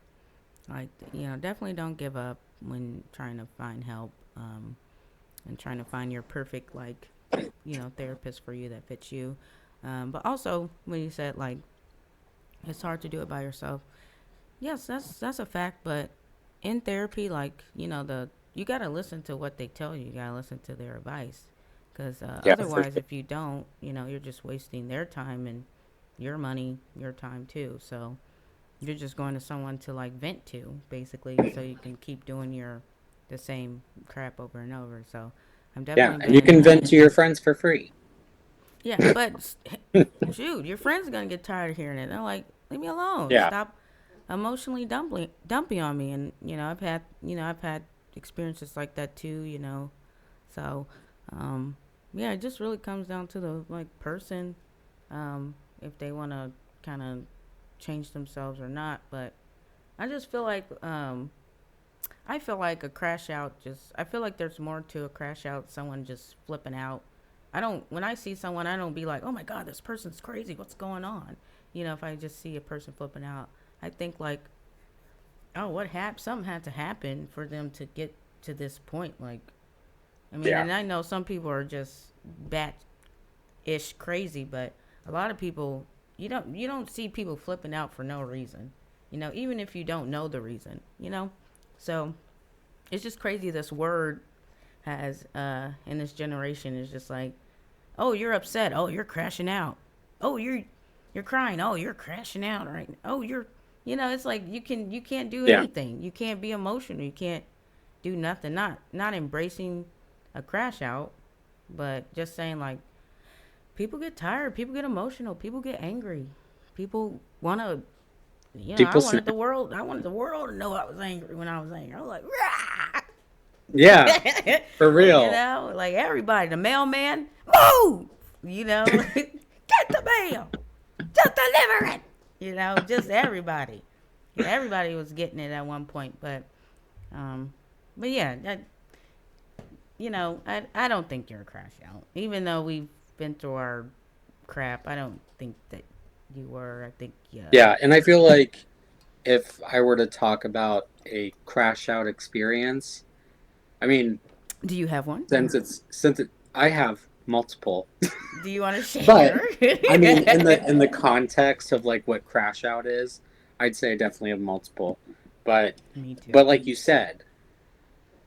[SPEAKER 1] Like, definitely don't give up when trying to find help. And trying to find your perfect therapist for you that fits you. But also when you said like it's hard to do it by yourself. Yes, that's a fact. But in therapy, like the you gotta listen to what they tell you. You gotta listen to their advice, because
[SPEAKER 6] Yeah, for
[SPEAKER 1] otherwise,
[SPEAKER 6] sure.
[SPEAKER 1] if you don't, you're just wasting their time and your money, your time too. So you're just going to someone to like vent to, basically, so you can keep doing your the same crap over and over. So I'm
[SPEAKER 6] Yeah,
[SPEAKER 1] definitely
[SPEAKER 6] and you
[SPEAKER 1] been
[SPEAKER 6] can vent to your friends for free.
[SPEAKER 1] yeah, but shoot, your friends are gonna get tired of hearing it. They're like, leave me alone.
[SPEAKER 6] Yeah.
[SPEAKER 1] Stop emotionally dumpy on me. And I've had experiences like that too. So um, yeah, it just really comes down to the like person, if they want to kind of change themselves or not. But I just feel like I feel like a crash out just I feel like there's more to a crash out, someone just flipping out. I don't when I see someone I don't be like, "Oh my god, this person's crazy. What's going on?" If I just see a person flipping out, I think like, "Oh, what happened? Something had to happen for them to get to this point." Like, I mean,
[SPEAKER 6] Yeah.
[SPEAKER 1] and I know some people are just bat-ish crazy, but a lot of people you don't see people flipping out for no reason. Even if you don't know the reason. So, it's just crazy this word has in this generation is just like, oh, you're upset, oh, you're crashing out, oh, you're crying, oh, you're crashing out, right? Oh, it's like you can't do
[SPEAKER 6] Yeah.
[SPEAKER 1] anything, you can't be emotional, you can't do nothing, not embracing a crash out, but just saying like, people get tired, people get emotional, people get angry, people want to, I
[SPEAKER 6] People
[SPEAKER 1] wanted
[SPEAKER 6] snap.
[SPEAKER 1] the world. I wanted the world to know I was angry when I was angry. I was like, rah!
[SPEAKER 6] Yeah, for real.
[SPEAKER 1] Like everybody, the mailman, move, get the mail, just deliver it, just everybody. Yeah, everybody was getting it at one point, um, but yeah, I don't think you're a crash out, even though we've been through our crap. I don't think that you were. I think yeah.
[SPEAKER 6] Yeah, and I feel like if I were to talk about a crash out experience, I mean,
[SPEAKER 1] Do you have one?
[SPEAKER 6] I have multiple,
[SPEAKER 1] Do you want to
[SPEAKER 6] but
[SPEAKER 1] share?
[SPEAKER 6] I mean, in the context of like what crash out is, I'd say I definitely have multiple. But
[SPEAKER 1] Me too.
[SPEAKER 6] but like you said,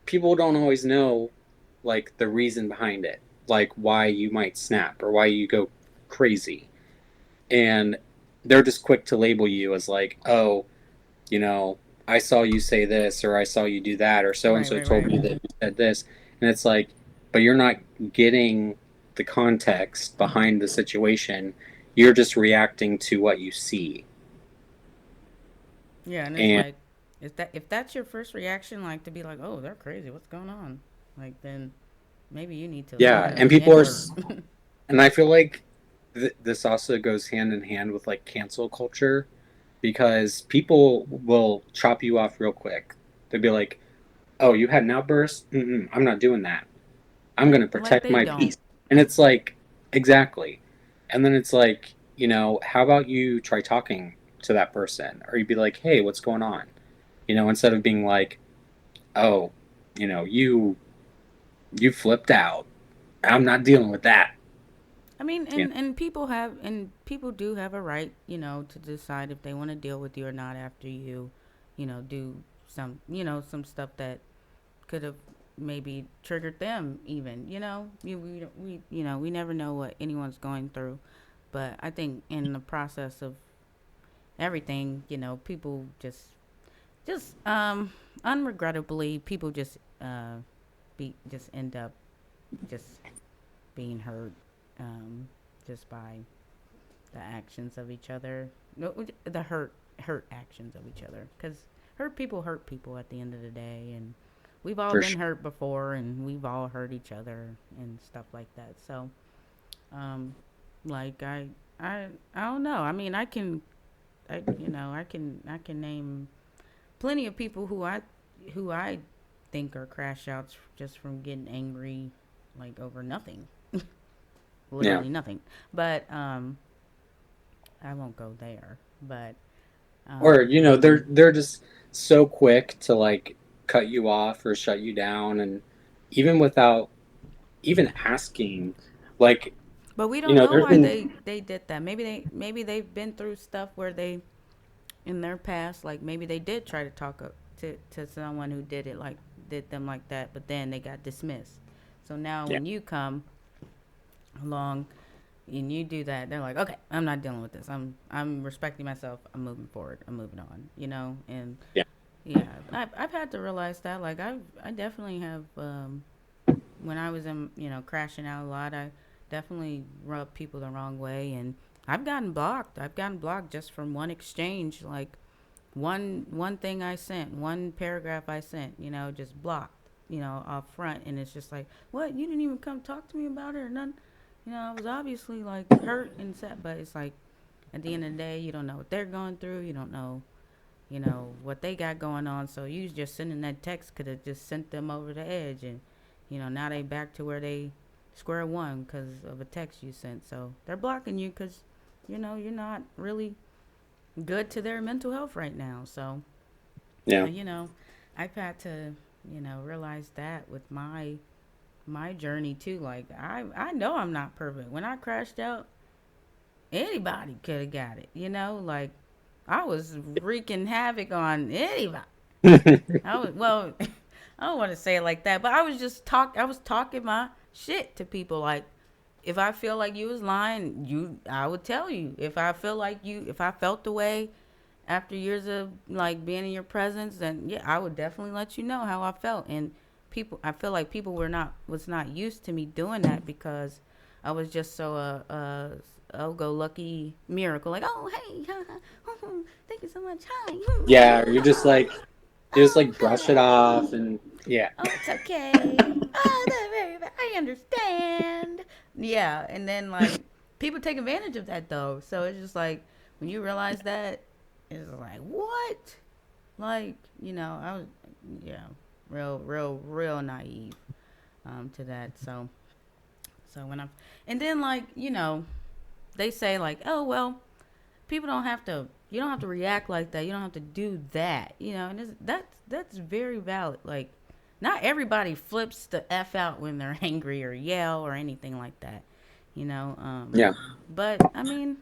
[SPEAKER 6] people don't always know like the reason behind it, like why you might snap or why you go crazy, and they're just quick to label you as like, oh, I saw you say this, or I saw you do that, or so and
[SPEAKER 1] Right,
[SPEAKER 6] so
[SPEAKER 1] right,
[SPEAKER 6] told
[SPEAKER 1] right.
[SPEAKER 6] me that you said this. And it's like, but you're not getting the context behind the situation. You're just reacting to what you see.
[SPEAKER 1] Yeah, and it's
[SPEAKER 6] And
[SPEAKER 1] like, if that's your first reaction, like to be like, oh, they're crazy. What's going on? Like then maybe you need to
[SPEAKER 6] yeah,
[SPEAKER 1] learn
[SPEAKER 6] and
[SPEAKER 1] the
[SPEAKER 6] people
[SPEAKER 1] N
[SPEAKER 6] are,
[SPEAKER 1] word.
[SPEAKER 6] and I feel like this also goes hand in hand with like cancel culture because people will chop you off real quick. They'll be like, oh, you had an outburst? I'm not doing that. I'm going to
[SPEAKER 1] Like
[SPEAKER 6] protect
[SPEAKER 1] they
[SPEAKER 6] my
[SPEAKER 1] don't.
[SPEAKER 6] peace. And it's like, exactly. And then it's like, how about you try talking to that person? Or you'd be like, hey, what's going on? Instead of being like, oh, you flipped out. I'm not dealing with that.
[SPEAKER 1] I mean,
[SPEAKER 6] You know?
[SPEAKER 1] and people do have a right, to decide if they want to deal with you or not after you, do some stuff that could have maybe triggered them even, we never know what anyone's going through, but I think in the process of everything, people just unregrettably people just end up just being hurt, um just by the actions of each other, no, the hurt actions of each other, because hurt people at the end of the day, and we've all
[SPEAKER 6] For
[SPEAKER 1] been
[SPEAKER 6] sure.
[SPEAKER 1] hurt before, and we've all hurt each other and stuff like that. So like I don't know, I mean, I can name plenty of people who I think are crash outs just from getting angry, like over nothing,
[SPEAKER 6] Yeah.
[SPEAKER 1] literally nothing. But I won't go there. But
[SPEAKER 6] Or,
[SPEAKER 1] um,
[SPEAKER 6] they're just so quick to like cut you off or shut you down. And even without even asking, like,
[SPEAKER 1] but we don't know
[SPEAKER 6] there's
[SPEAKER 1] why
[SPEAKER 6] been,
[SPEAKER 1] they did that. Maybe they've been through stuff where they in their past, like maybe they did try to talk to someone who did them like that, but then they got dismissed. So now
[SPEAKER 6] yeah,
[SPEAKER 1] when you come along and you do that, they're like, okay, I'm not dealing with this. I'm respecting myself. I'm moving forward. I'm moving on. And
[SPEAKER 6] yeah.
[SPEAKER 1] Yeah, I've had to realize that. Like I definitely have. When I was in, crashing out a lot, I definitely rubbed people the wrong way, and I've gotten blocked. I've gotten blocked just from one exchange, like one thing I sent, one paragraph I sent, just blocked, off front, and it's just like, what? You didn't even come talk to me about it or nothing. I was obviously like hurt and sad, but it's like at the end of the day, you don't know what they're going through. You don't know, what they got going on. So you just sending that text could have just sent them over the edge, and now they back to where they square one because of a text you sent. So they're blocking you because you're not really good to their mental health right now. So
[SPEAKER 6] Yeah.
[SPEAKER 1] I've had to realize that with my journey too. Like I know I'm not perfect. When I crashed out, anybody could have got it. Like I was wreaking havoc on anybody. I was well. I don't want to say it like that, but I was just I was talking my shit to people. Like, if I feel like you was lying, I would tell you. If I feel like if I felt the way after years of like being in your presence, then yeah, I would definitely let you know how I felt. And I feel like people was not used to me doing that because I was just so oh go lucky miracle. Like, oh hey, thank you so much. Hi.
[SPEAKER 6] Yeah, you just like brush it
[SPEAKER 1] Hi.
[SPEAKER 6] off and yeah.
[SPEAKER 1] Oh, it's okay. Oh, I understand. Yeah, and then like people take advantage of that though. So it's just like when you realize that, it's like what? Like I was yeah, real naive to that. So when I'm and then like they say like oh well people don't have to you don't have to react like that, you don't have to do that, and that's very valid. Like not everybody flips the f out when they're angry or yell or anything like that,
[SPEAKER 6] Yeah.
[SPEAKER 1] but I mean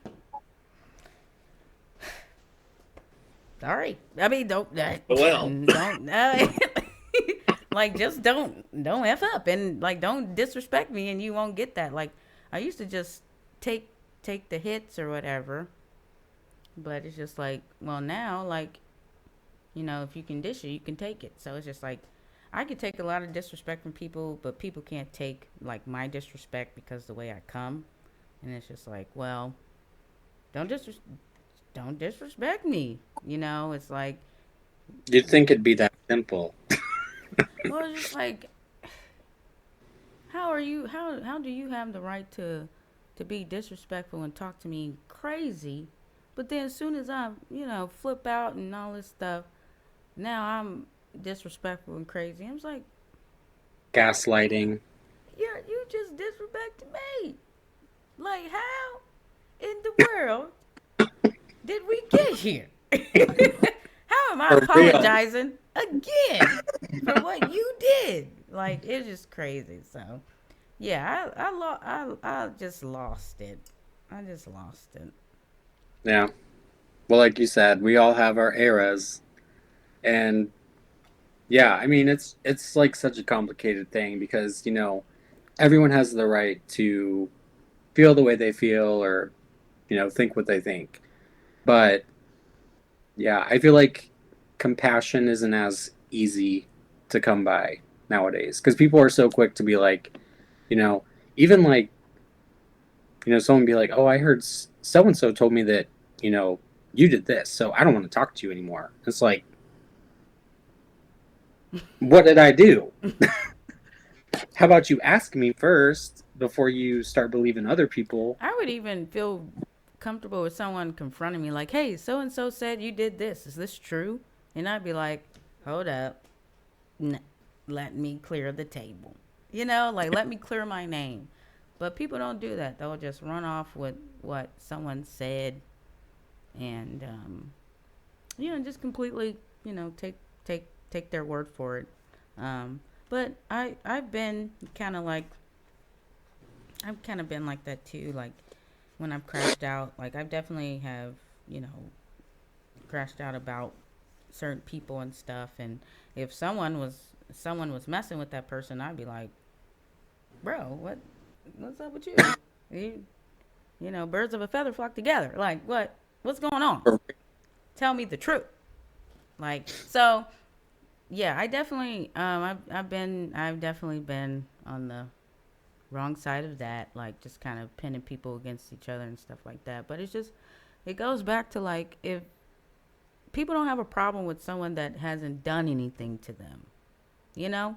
[SPEAKER 1] sorry, I mean
[SPEAKER 6] Well.
[SPEAKER 1] don't like just don't f up and like don't disrespect me and you won't get that. Like I used to just take the hits or whatever. But it's just like, well, now, like, if you can dish it, you can take it. So it's just like, I could take a lot of disrespect from people, but people can't take, like, my disrespect because the way I come. And it's just like, well, don't, don't disrespect me. It's like,
[SPEAKER 6] You'd think it'd be that simple.
[SPEAKER 1] well, it's just like, how do you have the right to be disrespectful and talk to me crazy? But then as soon as I, flip out and all this stuff, now I'm disrespectful and crazy. I was like,
[SPEAKER 6] Gaslighting.
[SPEAKER 1] you just disrespected me. Like, how in the world did we get here? How am I
[SPEAKER 6] For real.
[SPEAKER 1] apologizing again for what you did? Like, it's just crazy. So, yeah, I just lost it. I just lost it.
[SPEAKER 6] Yeah. Well, like you said, we all have our eras, and yeah, I mean it's like such a complicated thing because everyone has the right to feel the way they feel or think what they think, but yeah, I feel like compassion isn't as easy to come by nowadays because people are so quick to be like, you know, even like someone be like, oh, I heard so and so told me that you did this, so I don't want to talk to you anymore. It's like, what did I do? How about you ask me first before you start believing other people?
[SPEAKER 1] I would even feel comfortable with someone confronting me like, hey, so and so said you did this. Is this true? And I'd be like, hold up. Let me clear the table. Like let me clear my name. But people don't do that. They'll just run off with what someone said and just completely, take their word for it. But I've been kind of like I've kind of been like that too. Like when I've crashed out, like I've definitely have, crashed out about certain people and stuff. And if someone was messing with that person, I'd be like, bro, what's up with you? Birds of a feather flock together. Like what's going on? Tell me the truth. Like, so yeah, I definitely I've definitely been on the wrong side of that, like just kind of pinning people against each other and stuff like that. But it's just, it goes back to like, if people don't have a problem with someone that hasn't done anything to them, you know?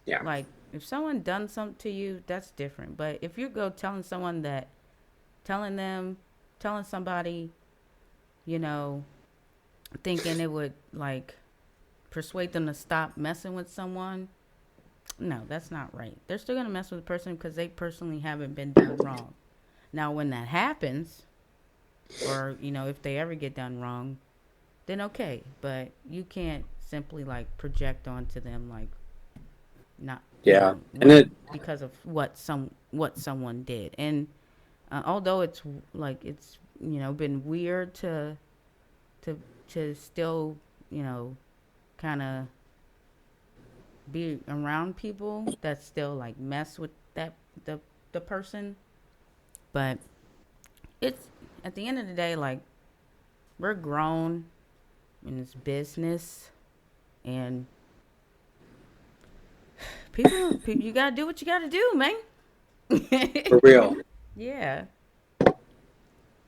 [SPEAKER 6] Yeah.
[SPEAKER 1] Like, if someone done something to you, that's different. But if you go telling them, telling somebody, you know, thinking it would like persuade them to stop messing with someone, no, that's not right. They're still gonna mess with the person because they personally haven't been done wrong. Now, when that happens, or you know, if they ever get done wrong, then okay. But you can't simply like project onto them like, not, you
[SPEAKER 6] Yeah.
[SPEAKER 1] know,
[SPEAKER 6] And it,
[SPEAKER 1] because of what someone did. And although it's like, it's, you know, been weird to still, you know, kind of be around people that still like mess with that the person. But it's, at the end of the day, like, we're grown in this business, and people, you gotta do what you gotta do, man.
[SPEAKER 6] for real.
[SPEAKER 1] Yeah.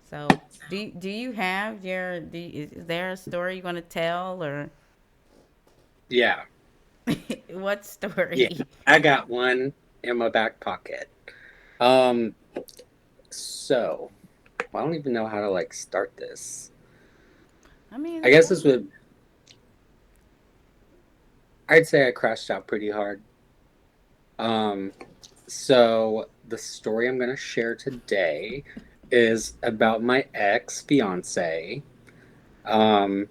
[SPEAKER 1] So, do you have your, is there a story you want to tell, or
[SPEAKER 6] Yeah.
[SPEAKER 1] what
[SPEAKER 6] Yeah.
[SPEAKER 1] story?
[SPEAKER 6] I got one in my back pocket. Um, so I don't even know how to like start this.
[SPEAKER 1] I mean,
[SPEAKER 6] I guess this would, I'd say I crashed out pretty hard. Um, so the story I'm going to share today is about my ex fiance, um,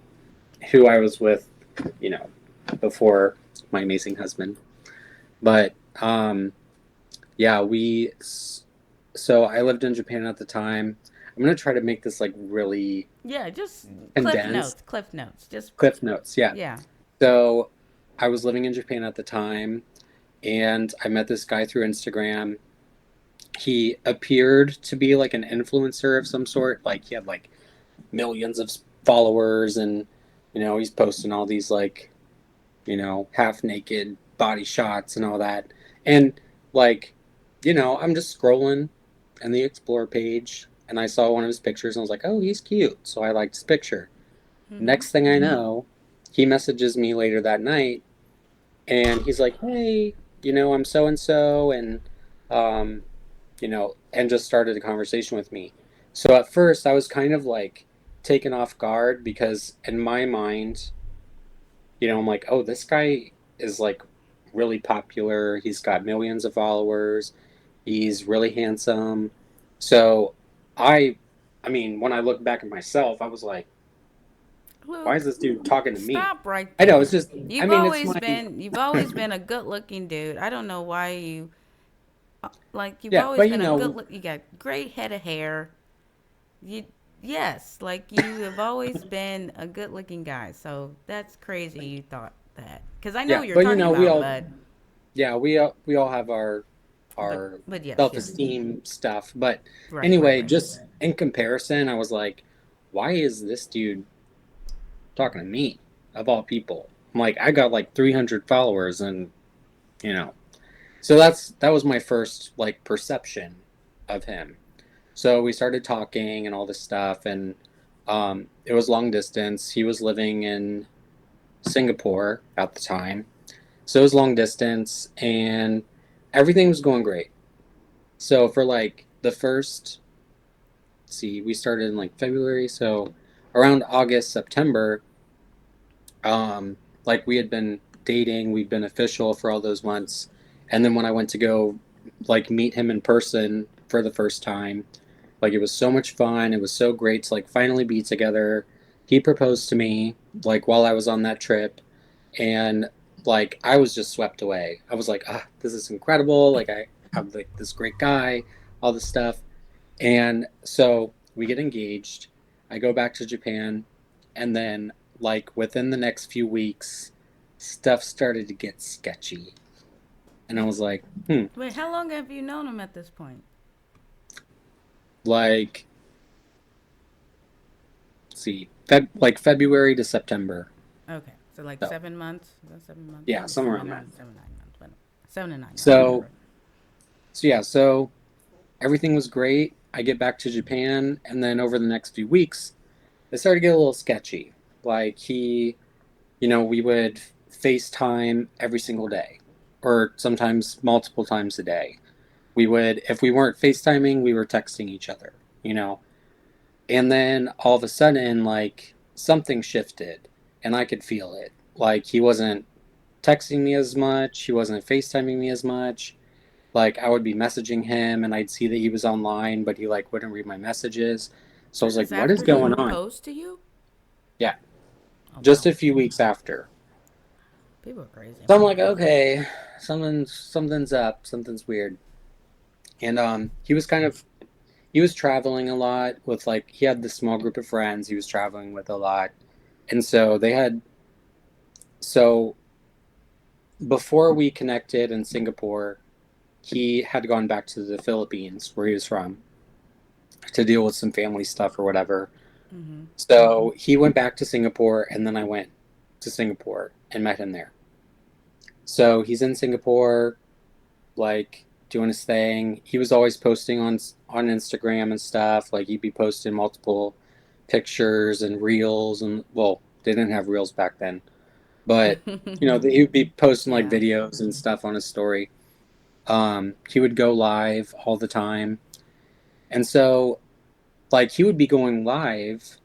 [SPEAKER 6] who I was with, you know, before my amazing husband. But yeah, so I lived in Japan at the time. I'm going to try to make this like really
[SPEAKER 1] yeah, just
[SPEAKER 6] condensed.
[SPEAKER 1] Cliff notes, just,
[SPEAKER 6] Cliff notes, yeah.
[SPEAKER 1] yeah.
[SPEAKER 6] So I was living in Japan at the time, and I met this guy through Instagram. He appeared to be like an influencer of some sort. Like he had like millions of followers, and you know, he's posting all these like, you know, half naked body shots and all that. And like, you know, I'm just scrolling in the explore page, and I saw one of his pictures and I was like, "Oh, he's cute." So I liked his picture.
[SPEAKER 1] Mm-hmm.
[SPEAKER 6] Next thing I know, he messages me later that night, and he's like, "Hey, you know, I'm so and so," and um, you know, and just started a conversation with me. So at first, I was kind of like taken off guard because in my mind, you know, I'm like, "Oh, this guy is like really popular. He's got millions of followers. He's really handsome." So I, I mean, when I look back at myself, I was like, "Why is
[SPEAKER 1] Luke,
[SPEAKER 6] this dude talking to me?"
[SPEAKER 1] stop right
[SPEAKER 6] I know it's
[SPEAKER 1] there.
[SPEAKER 6] just, I mean, it's my,
[SPEAKER 1] You've always been a good looking dude. I don't know why you, like, you've
[SPEAKER 6] yeah,
[SPEAKER 1] always
[SPEAKER 6] but you
[SPEAKER 1] been a good
[SPEAKER 6] know,
[SPEAKER 1] look. You got great head of hair. You, yes, like, you have always been a good looking guy. So that's crazy you thought that. Because I know
[SPEAKER 6] yeah,
[SPEAKER 1] what you're
[SPEAKER 6] but you
[SPEAKER 1] talking
[SPEAKER 6] know, we
[SPEAKER 1] about,
[SPEAKER 6] all,
[SPEAKER 1] but
[SPEAKER 6] yeah, we all have our
[SPEAKER 1] but yes,
[SPEAKER 6] self
[SPEAKER 1] yes.
[SPEAKER 6] esteem stuff. But
[SPEAKER 1] Right.
[SPEAKER 6] anyway, just in comparison, I was like, why is this dude talking to me of all people? I'm like, I got like 300 followers, and you know, so that was my first like perception of him. So we started talking and all this stuff, and it was long distance. He was living in Singapore at the time, so it was long distance, and everything was going great. So for like the first, see, we started in like February, so around August, September, like we had been dating, we'd been official for all those months, and then when I went to go like meet him in person for the first time, like it was so much fun. It was so great to like finally be together. He proposed to me like while I was on that trip, and like I was just swept away. I was like, ah, this is incredible. Like I have like this great guy, all this stuff. And so we get engaged. I go back to Japan, and then like within the next few weeks, stuff started to get sketchy. And I was like,
[SPEAKER 1] Wait, how long have you known him at this point?
[SPEAKER 6] like, see, like February to September.
[SPEAKER 1] Okay, so like
[SPEAKER 6] So
[SPEAKER 1] 7 months. Is that 7 months?
[SPEAKER 6] yeah, somewhere around that.
[SPEAKER 1] 7 9 months. Whatever. 7 to 9 months.
[SPEAKER 6] So
[SPEAKER 1] Whatever.
[SPEAKER 6] so everything was great. I get back to Japan, and then over the next few weeks, it started to get a little sketchy. Like we would FaceTime every single day, or sometimes multiple times a day. We would, if we weren't FaceTiming, we were texting each other, you know. And then all of a sudden, like, something shifted, and I could feel it. Like, he wasn't texting me as much, he wasn't FaceTiming me as much. Like, I would be messaging him, and I'd see that he was online, but he, like, wouldn't read my messages. So I
[SPEAKER 1] This
[SPEAKER 6] was like,
[SPEAKER 1] is
[SPEAKER 6] what is
[SPEAKER 1] after he
[SPEAKER 6] going on?
[SPEAKER 1] proposed to you.
[SPEAKER 6] Yeah,
[SPEAKER 1] Oh
[SPEAKER 6] just
[SPEAKER 1] wow,
[SPEAKER 6] a few weeks after.
[SPEAKER 1] people are crazy.
[SPEAKER 6] So I'm like, okay, something's up, something's weird. And he was traveling a lot with, like, he had this small group of friends he was traveling with a lot. And so before we connected in Singapore, he had gone back to the Philippines where he was from to deal with some family stuff or whatever.
[SPEAKER 1] Mm-hmm.
[SPEAKER 6] So he went back to Singapore, and then I went to Singapore and met him there. So he's in Singapore, like, doing his thing. He was always posting on Instagram and stuff. Like, he'd be posting multiple pictures and reels, and well, they didn't have reels back then, but he would be posting like
[SPEAKER 1] Yeah.
[SPEAKER 6] videos and stuff on his story. He would go live all the time, and so, like, he would be going live,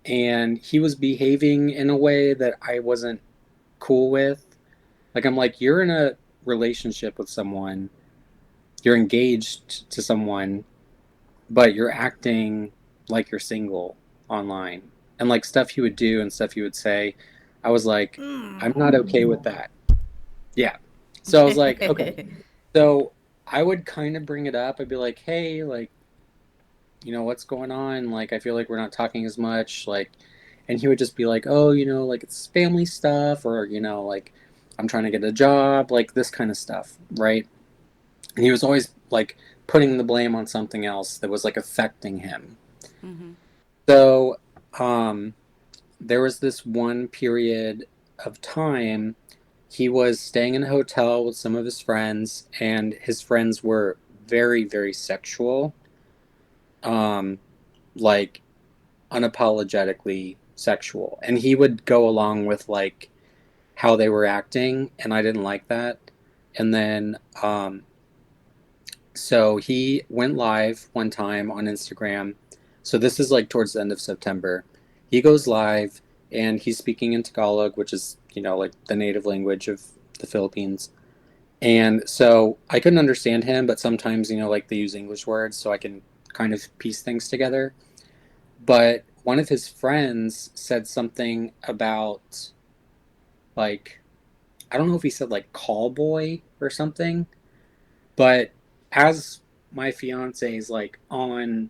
[SPEAKER 6] and he was behaving in a way that I wasn't cool with. Like, I'm like, you're in a relationship with someone, you're engaged to someone, but you're acting like you're single online. And, like, stuff he would do and stuff he would say, I was like, I'm not okay with that. Yeah. So I was like, okay. So I would kind of bring it up. I'd be like, hey, like, what's going on? Like, I feel like we're not talking as much. Like, and he would just be like, oh, like, it's family stuff, or, like, I'm trying to get a job, like, this kind of stuff, right? And he was always, like, putting the blame on something else that was, like, affecting him.
[SPEAKER 1] Mm-hmm.
[SPEAKER 6] So, there was this one period of time he was staying in a hotel with some of his friends, and his friends were very, very sexual, um, like, unapologetically sexual. And he would go along with, like, how they were acting, and I didn't like that. And then, so he went live one time on Instagram. So this is, like, towards the end of September. He goes live, and he's speaking in Tagalog, which is, like, the native language of the Philippines. And so I couldn't understand him, but sometimes, like, they use English words, so I can kind of piece things together. But one of his friends said something about, like, I don't know if he said, like, call boy or something, but as my fiance is, like, on,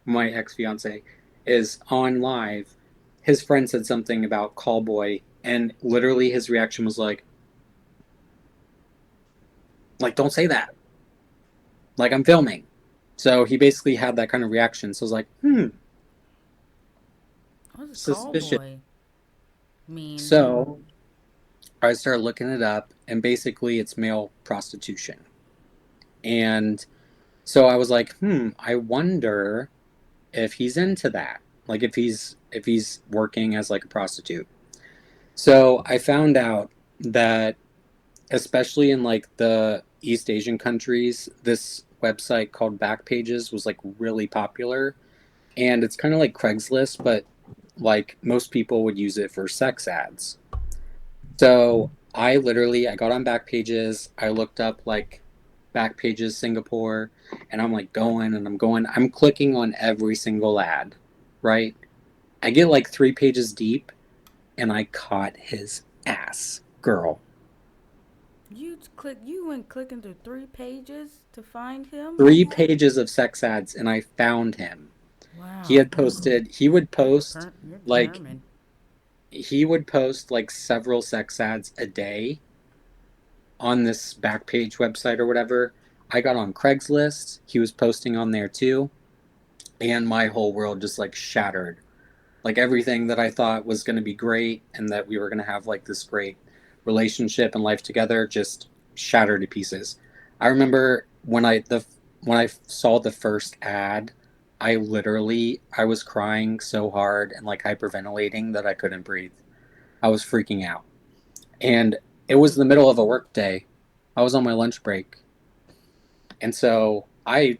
[SPEAKER 6] my ex-fiance is on live, his friend said something about call boy, and literally his reaction was like, don't say that. Like, I'm filming. So he basically had that kind of reaction. So I was like,
[SPEAKER 1] What does
[SPEAKER 6] suspicious.
[SPEAKER 1] cowboy mean?
[SPEAKER 6] So I started looking it up, and basically it's male prostitution. And so I was like, I wonder if he's into that. Like, if he's working as, like, a prostitute. So I found out that, especially in, like, the East Asian countries, this website called Backpages was, like, really popular. And it's kind of like Craigslist, but, like, most people would use it for sex ads. So I got on Backpages, I looked up, like, Backpages Singapore, and I'm, like, I'm clicking on every single ad, right? I get, like, 3 pages deep, and I caught his ass, girl.
[SPEAKER 1] You went clicking through 3 pages to find him?
[SPEAKER 6] 3 pages of sex ads, and I found him.
[SPEAKER 1] Wow.
[SPEAKER 6] He would post,
[SPEAKER 1] You're
[SPEAKER 6] like,
[SPEAKER 1] determined.
[SPEAKER 6] several sex ads a day on this Backpage website or whatever. I got on Craigslist. He was posting on there too. And my whole world just, like, shattered. Like everything that I thought was going to be great and that we were going to have like this great relationship and life together just shattered to pieces. I remember when I saw the first ad, I was crying so hard and like hyperventilating that I couldn't breathe. I was freaking out. And it was the middle of a work day. I was on my lunch break. And so I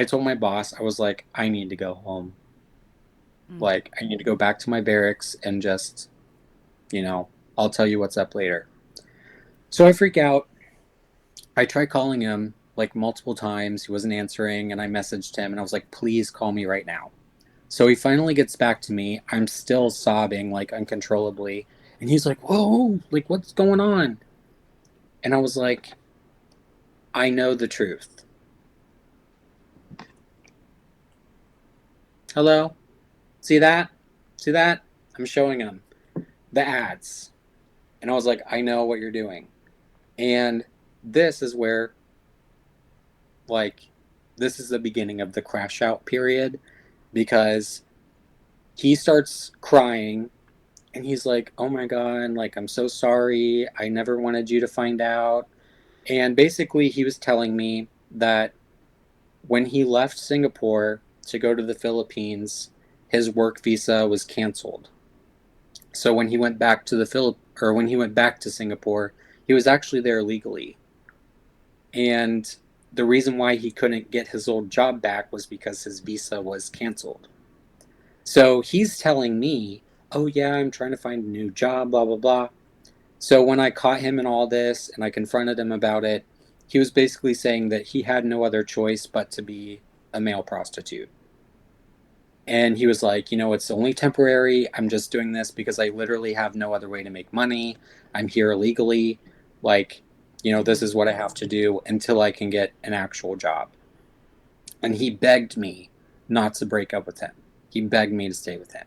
[SPEAKER 6] told my boss, I was like, I need to go home. Like, I need to go back to my barracks and just, I'll tell you what's up later. So I freak out. I tried calling him like multiple times. He wasn't answering, and I messaged him and I was like, please call me right now. So he finally gets back to me. I'm still sobbing like uncontrollably. And he's like, whoa, like, what's going on? And I was like, I know the truth. Hello? See that? See that? I'm showing him the ads. And I was like, I know what you're doing. And this is where, like, this is the beginning of the crash out period, because he starts crying and he's like, oh my God, like, I'm so sorry. I never wanted you to find out. And basically, he was telling me that when he left Singapore to go to the Philippines, his work visa was canceled. So when he went back to when he went back to Singapore, he was actually there legally. And the reason why he couldn't get his old job back was because his visa was canceled. So he's telling me, oh yeah, I'm trying to find a new job, blah, blah, blah. So when I caught him in all this and I confronted him about it, he was basically saying that he had no other choice but to be a male prostitute. And he was like, it's only temporary. I'm just doing this because I literally have no other way to make money. I'm here illegally. Like, this is what I have to do until I can get an actual job. And he begged me not to break up with him. He begged me to stay with him.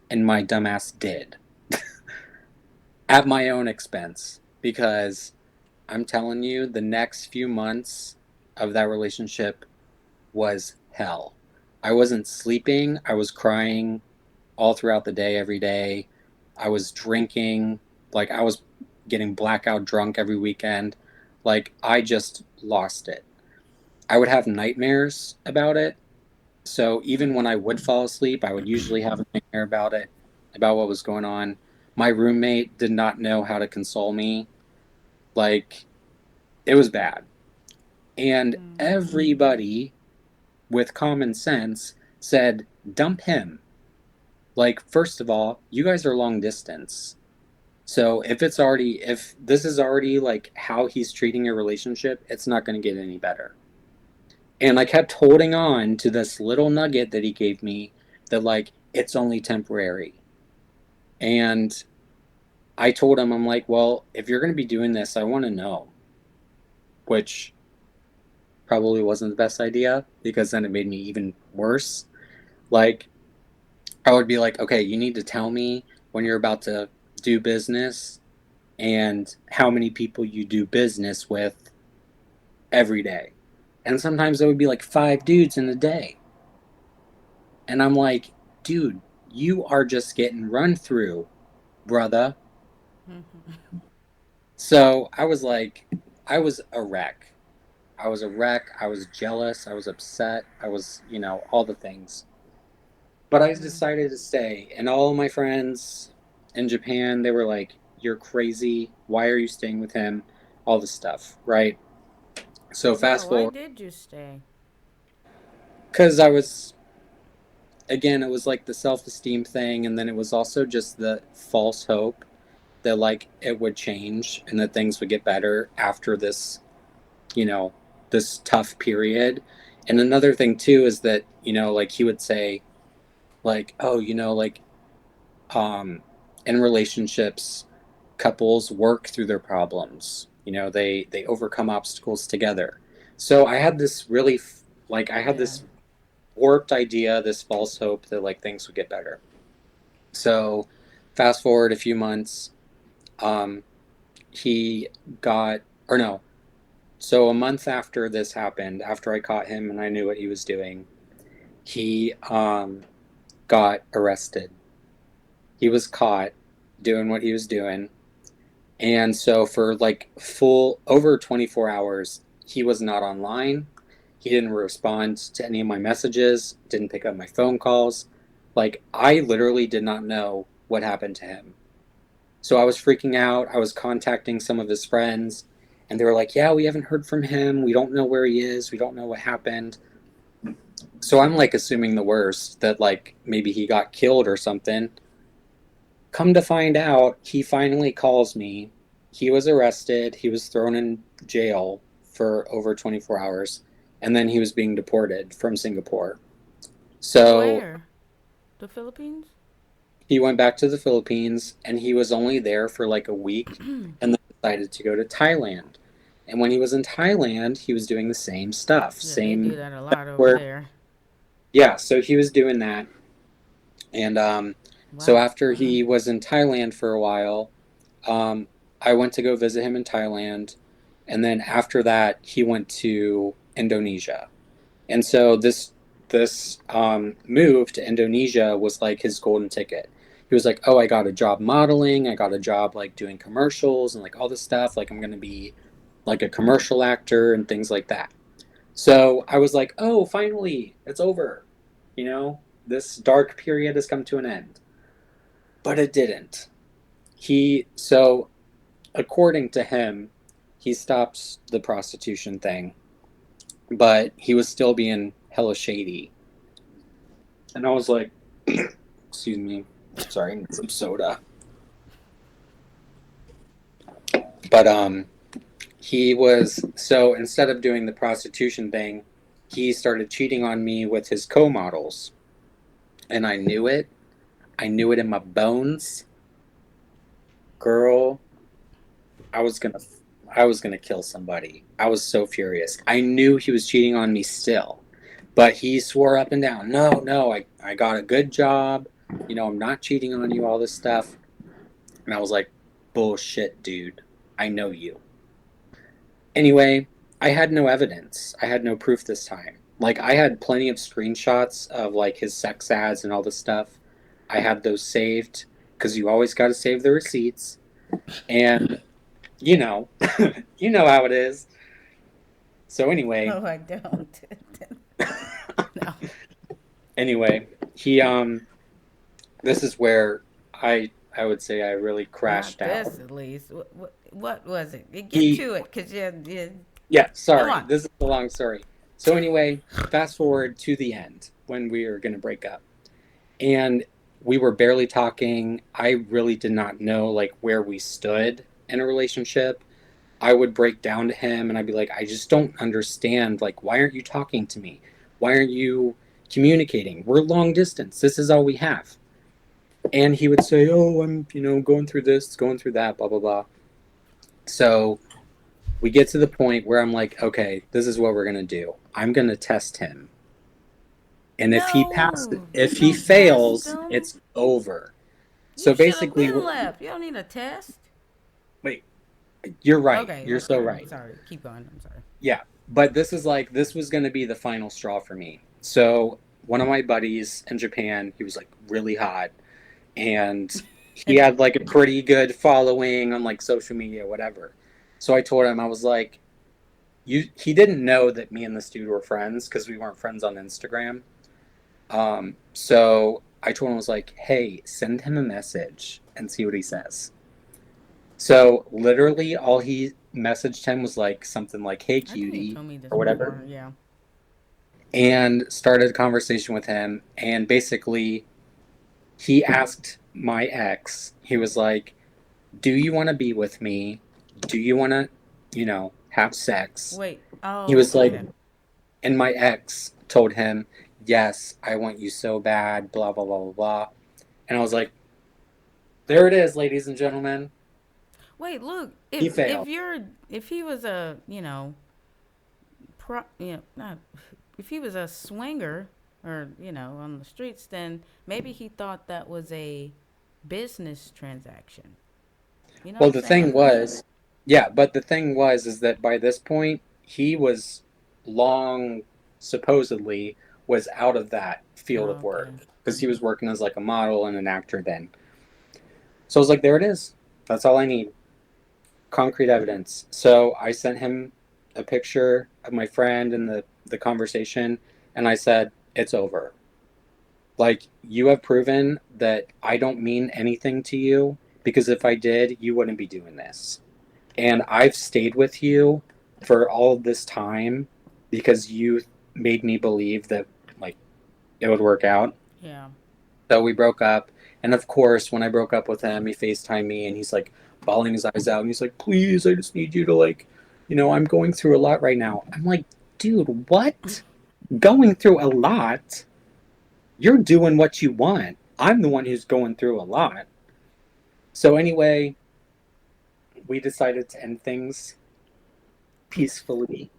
[SPEAKER 6] And my dumbass did. At my own expense. Because I'm telling you, the next few months of that relationship was hell. I wasn't sleeping. I was crying all throughout the day, every day. I was drinking. Like, I was getting blackout drunk every weekend. Like, I just lost it. I would have nightmares about it. So even when I would fall asleep, I would usually have a nightmare about it, about what was going on. My roommate did not know how to console me. Like, it was bad. And everybody with common sense said, dump him. Like, first of all, you guys are long distance. So if this is already like how he's treating your relationship, it's not going to get any better. And I kept holding on to this little nugget that he gave me that, like, it's only temporary. And I told him, I'm like, well, if you're going to be doing this, I want to know. Which probably wasn't the best idea, because then it made me even worse. Like, I would be like, okay, you need to tell me when you're about to do business and how many people you do business with every day. And sometimes it would be like 5 dudes in a day. And I'm like, dude, you are just getting run through, brother. So I was like, I was a wreck. I was a wreck. I was jealous. I was upset. I was, all the things. But I decided to stay. And all of my friends in Japan, they were like, you're crazy. Why are you staying with him? All this stuff, right? So fast forward.
[SPEAKER 1] Why did you stay?
[SPEAKER 6] Because again, it was like the self-esteem thing. And then it was also just the false hope that, like, it would change and that things would get better after this, this tough period. And another thing too is that, like, he would say, like, oh, like, in relationships, couples work through their problems. They overcome obstacles together. So I had this really, this warped idea, this false hope that, like, things would get better. So fast forward a few months, he got, or no, so a month after this happened, after I caught him and I knew what he was doing, he got arrested. He was caught doing what he was doing. And so for like full over 24 hours, he was not online. He didn't respond to any of my messages, didn't pick up my phone calls. Like, I literally did not know what happened to him. So I was freaking out. I was contacting some of his friends, and they were like, yeah, we haven't heard from him. We don't know where he is. We don't know what happened. So I'm like assuming the worst, that like maybe he got killed or something. Come to find out, he finally calls me. He was arrested. He was thrown in jail for over 24 hours, and then he was being deported from Singapore. So
[SPEAKER 1] Where? The Philippines?
[SPEAKER 6] he went back to the Philippines, and he was only there for like a week, and then decided to go to Thailand. And when he was in Thailand, he was doing the same stuff.
[SPEAKER 1] Yeah, they do
[SPEAKER 6] Same
[SPEAKER 1] that a lot over
[SPEAKER 6] work.
[SPEAKER 1] there.
[SPEAKER 6] Yeah, so he was doing that. And so
[SPEAKER 1] Wow.
[SPEAKER 6] after he was in Thailand for a while, I went to go visit him in Thailand. And then after that, he went to Indonesia. And so this move to Indonesia was like his golden ticket. He was like, oh, I got a job modeling. I got a job like doing commercials and like all this stuff. Like, I'm going to be like a commercial actor and things like that. So I was like, oh, finally, it's over. You know, this dark period has come to an end. But it didn't. So according to him, he stopped the prostitution thing, but he was still being hella shady. And I was like, excuse me, sorry, I need some soda. But so instead of doing the prostitution thing, he started cheating on me with his co-models. And I knew it. I knew it in my bones. Girl, I was gonna kill somebody. I was so furious. I knew he was cheating on me still. But he swore up and down, no, I got a good job. You know, I'm not cheating on you, all this stuff. And I was like, bullshit, dude. I know you. Anyway, I had no evidence. I had no proof this time. Like, I had plenty of screenshots of, like, his sex ads and all this stuff. I had those saved, because you always got to save the receipts. And, you know, you know how it is. So anyway.
[SPEAKER 1] No, I don't. No.
[SPEAKER 6] Anyway, this is where I would say I really crashed
[SPEAKER 1] Not
[SPEAKER 6] out.
[SPEAKER 1] this, at least. What was it? Get to it, because
[SPEAKER 6] Yeah,
[SPEAKER 1] Go
[SPEAKER 6] sorry.
[SPEAKER 1] on.
[SPEAKER 6] This is a long story. So anyway, fast forward to the end when we were going to break up. And we were barely talking. I really did not know like where we stood in a relationship. I would break down to him and I'd be like, I just don't understand. Like, why aren't you talking to me? Why aren't you communicating? We're long distance. This is all we have. And he would say, oh, I'm, going through this, going through that, blah, blah, blah. So we get to the point where I'm like, okay, this is what we're going to do. I'm going to test him. And if he passes, if he fails, it's over. So basically,
[SPEAKER 1] you left. You don't need a test.
[SPEAKER 6] Wait, you're right.
[SPEAKER 1] Okay,
[SPEAKER 6] you're so right.
[SPEAKER 1] Sorry, keep going. I'm sorry.
[SPEAKER 6] Yeah, but this was going to be the final straw for me. So one of my buddies in Japan, he was like really hot, and he had like a pretty good following on like social media, whatever. So I told him, I was like, he didn't know that me and this dude were friends because we weren't friends on Instagram. So I told him, I was like, hey, send him a message and see what he says. So literally all he messaged him was like something like, hey, cutie, or whatever.
[SPEAKER 1] Before, yeah.
[SPEAKER 6] And started a conversation with him. And basically he asked my ex, he was like, do you want to be with me? Do you want to, have sex?
[SPEAKER 1] Wait. Oh.
[SPEAKER 6] He was like, and my ex told him, yes, I want you so bad, blah, blah, blah, blah, blah. And I was like, there it is, ladies and gentlemen.
[SPEAKER 1] Wait, look.
[SPEAKER 6] He failed.
[SPEAKER 1] If he was a, if he was a swinger or, on the streets, then maybe he thought that was a business transaction.
[SPEAKER 6] Well, the thing was, but the thing was is that by this point, he was supposedly was out of that field of work
[SPEAKER 1] Okay.
[SPEAKER 6] because he was working as like a model and an actor then. So I was like, there it is. That's all I need. Concrete evidence. So I sent him a picture of my friend and the conversation, and I said, it's over. Like, you have proven that I don't mean anything to you, because if I did, you wouldn't be doing this. And I've stayed with you for all of this time because you made me believe that, like, it would work out.
[SPEAKER 1] Yeah.
[SPEAKER 6] So we broke up. And of course, when I broke up with him, he FaceTimed me and he's like bawling his eyes out. And he's like, please, I just need you to, like, I'm going through a lot right now. I'm like, dude, what? Going through a lot? You're doing what you want. I'm the one who's going through a lot. So anyway, we decided to end things peacefully.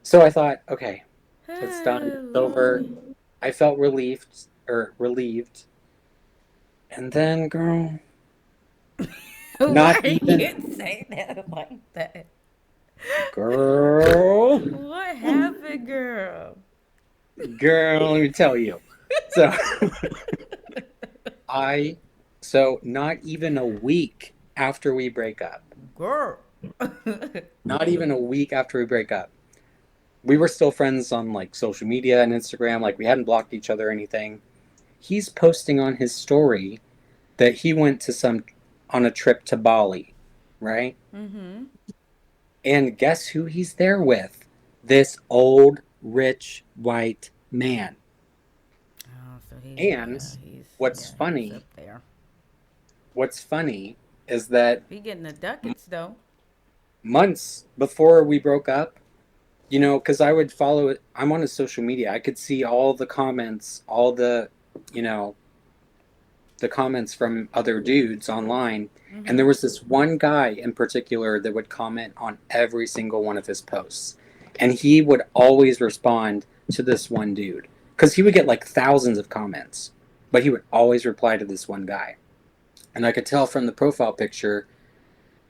[SPEAKER 6] So I thought, okay, it's done. It's over. I felt relieved. And then, girl,
[SPEAKER 1] Why
[SPEAKER 6] not
[SPEAKER 1] you
[SPEAKER 6] even,
[SPEAKER 1] say that like that?
[SPEAKER 6] girl,
[SPEAKER 1] What happened, girl?
[SPEAKER 6] let me tell you. So, not even a week after we break up,
[SPEAKER 1] Girl.
[SPEAKER 6] not even a week after we break up, we were still friends on like social media and Instagram. Like, we hadn't blocked each other or anything. He's posting on his story that he went on a trip to Bali, right?
[SPEAKER 1] Mm-hmm.
[SPEAKER 6] And guess who he's there with? This old, rich, white man.
[SPEAKER 1] Oh, so
[SPEAKER 6] And what's
[SPEAKER 1] he's
[SPEAKER 6] funny,
[SPEAKER 1] up there.
[SPEAKER 6] Is that
[SPEAKER 1] He getting the ducats though.
[SPEAKER 6] months before we broke up, because I would follow it. I'm on his social media. I could see all the comments, all the, the comments from other dudes online.
[SPEAKER 1] Mm-hmm.
[SPEAKER 6] And there was this one guy in particular that would comment on every single one of his posts. And he would always respond to this one dude. Because he would get like thousands of comments. But he would always reply to this one guy. And I could tell from the profile picture,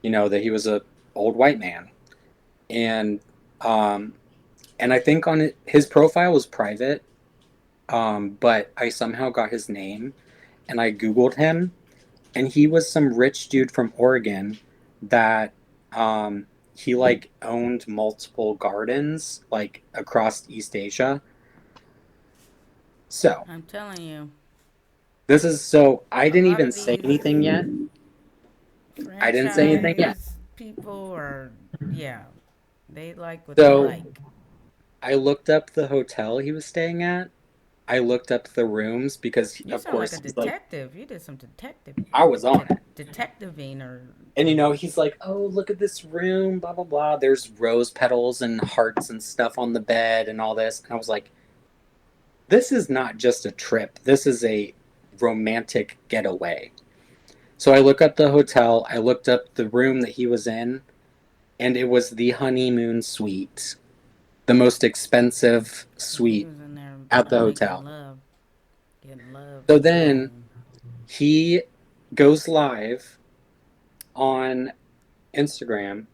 [SPEAKER 6] that he was a old white man. And I think on it, his profile was private. But I somehow got his name. And I Googled him. And he was some rich dude from Oregon that he like owned multiple gardens like across East Asia. So
[SPEAKER 1] I'm telling you.
[SPEAKER 6] I didn't even say anything yet. I didn't say anything yet.
[SPEAKER 1] People are, yeah, they like what
[SPEAKER 6] So
[SPEAKER 1] they like.
[SPEAKER 6] I looked up the hotel he was staying at. I looked up the rooms because,
[SPEAKER 1] You
[SPEAKER 6] of
[SPEAKER 1] sound like
[SPEAKER 6] course,
[SPEAKER 1] a
[SPEAKER 6] he's like,
[SPEAKER 1] detective. You did some detective.
[SPEAKER 6] I was on it.
[SPEAKER 1] Detectiving or.
[SPEAKER 6] And, he's like, oh, look at this room, blah, blah, blah. There's rose petals and hearts and stuff on the bed and all this. And I was like, this is not just a trip. This is a romantic getaway. So I look up the hotel. I looked up the room that he was in. And it was the honeymoon suite. The most expensive suite at the hotel.
[SPEAKER 1] Getting love.
[SPEAKER 6] So then he goes live on Instagram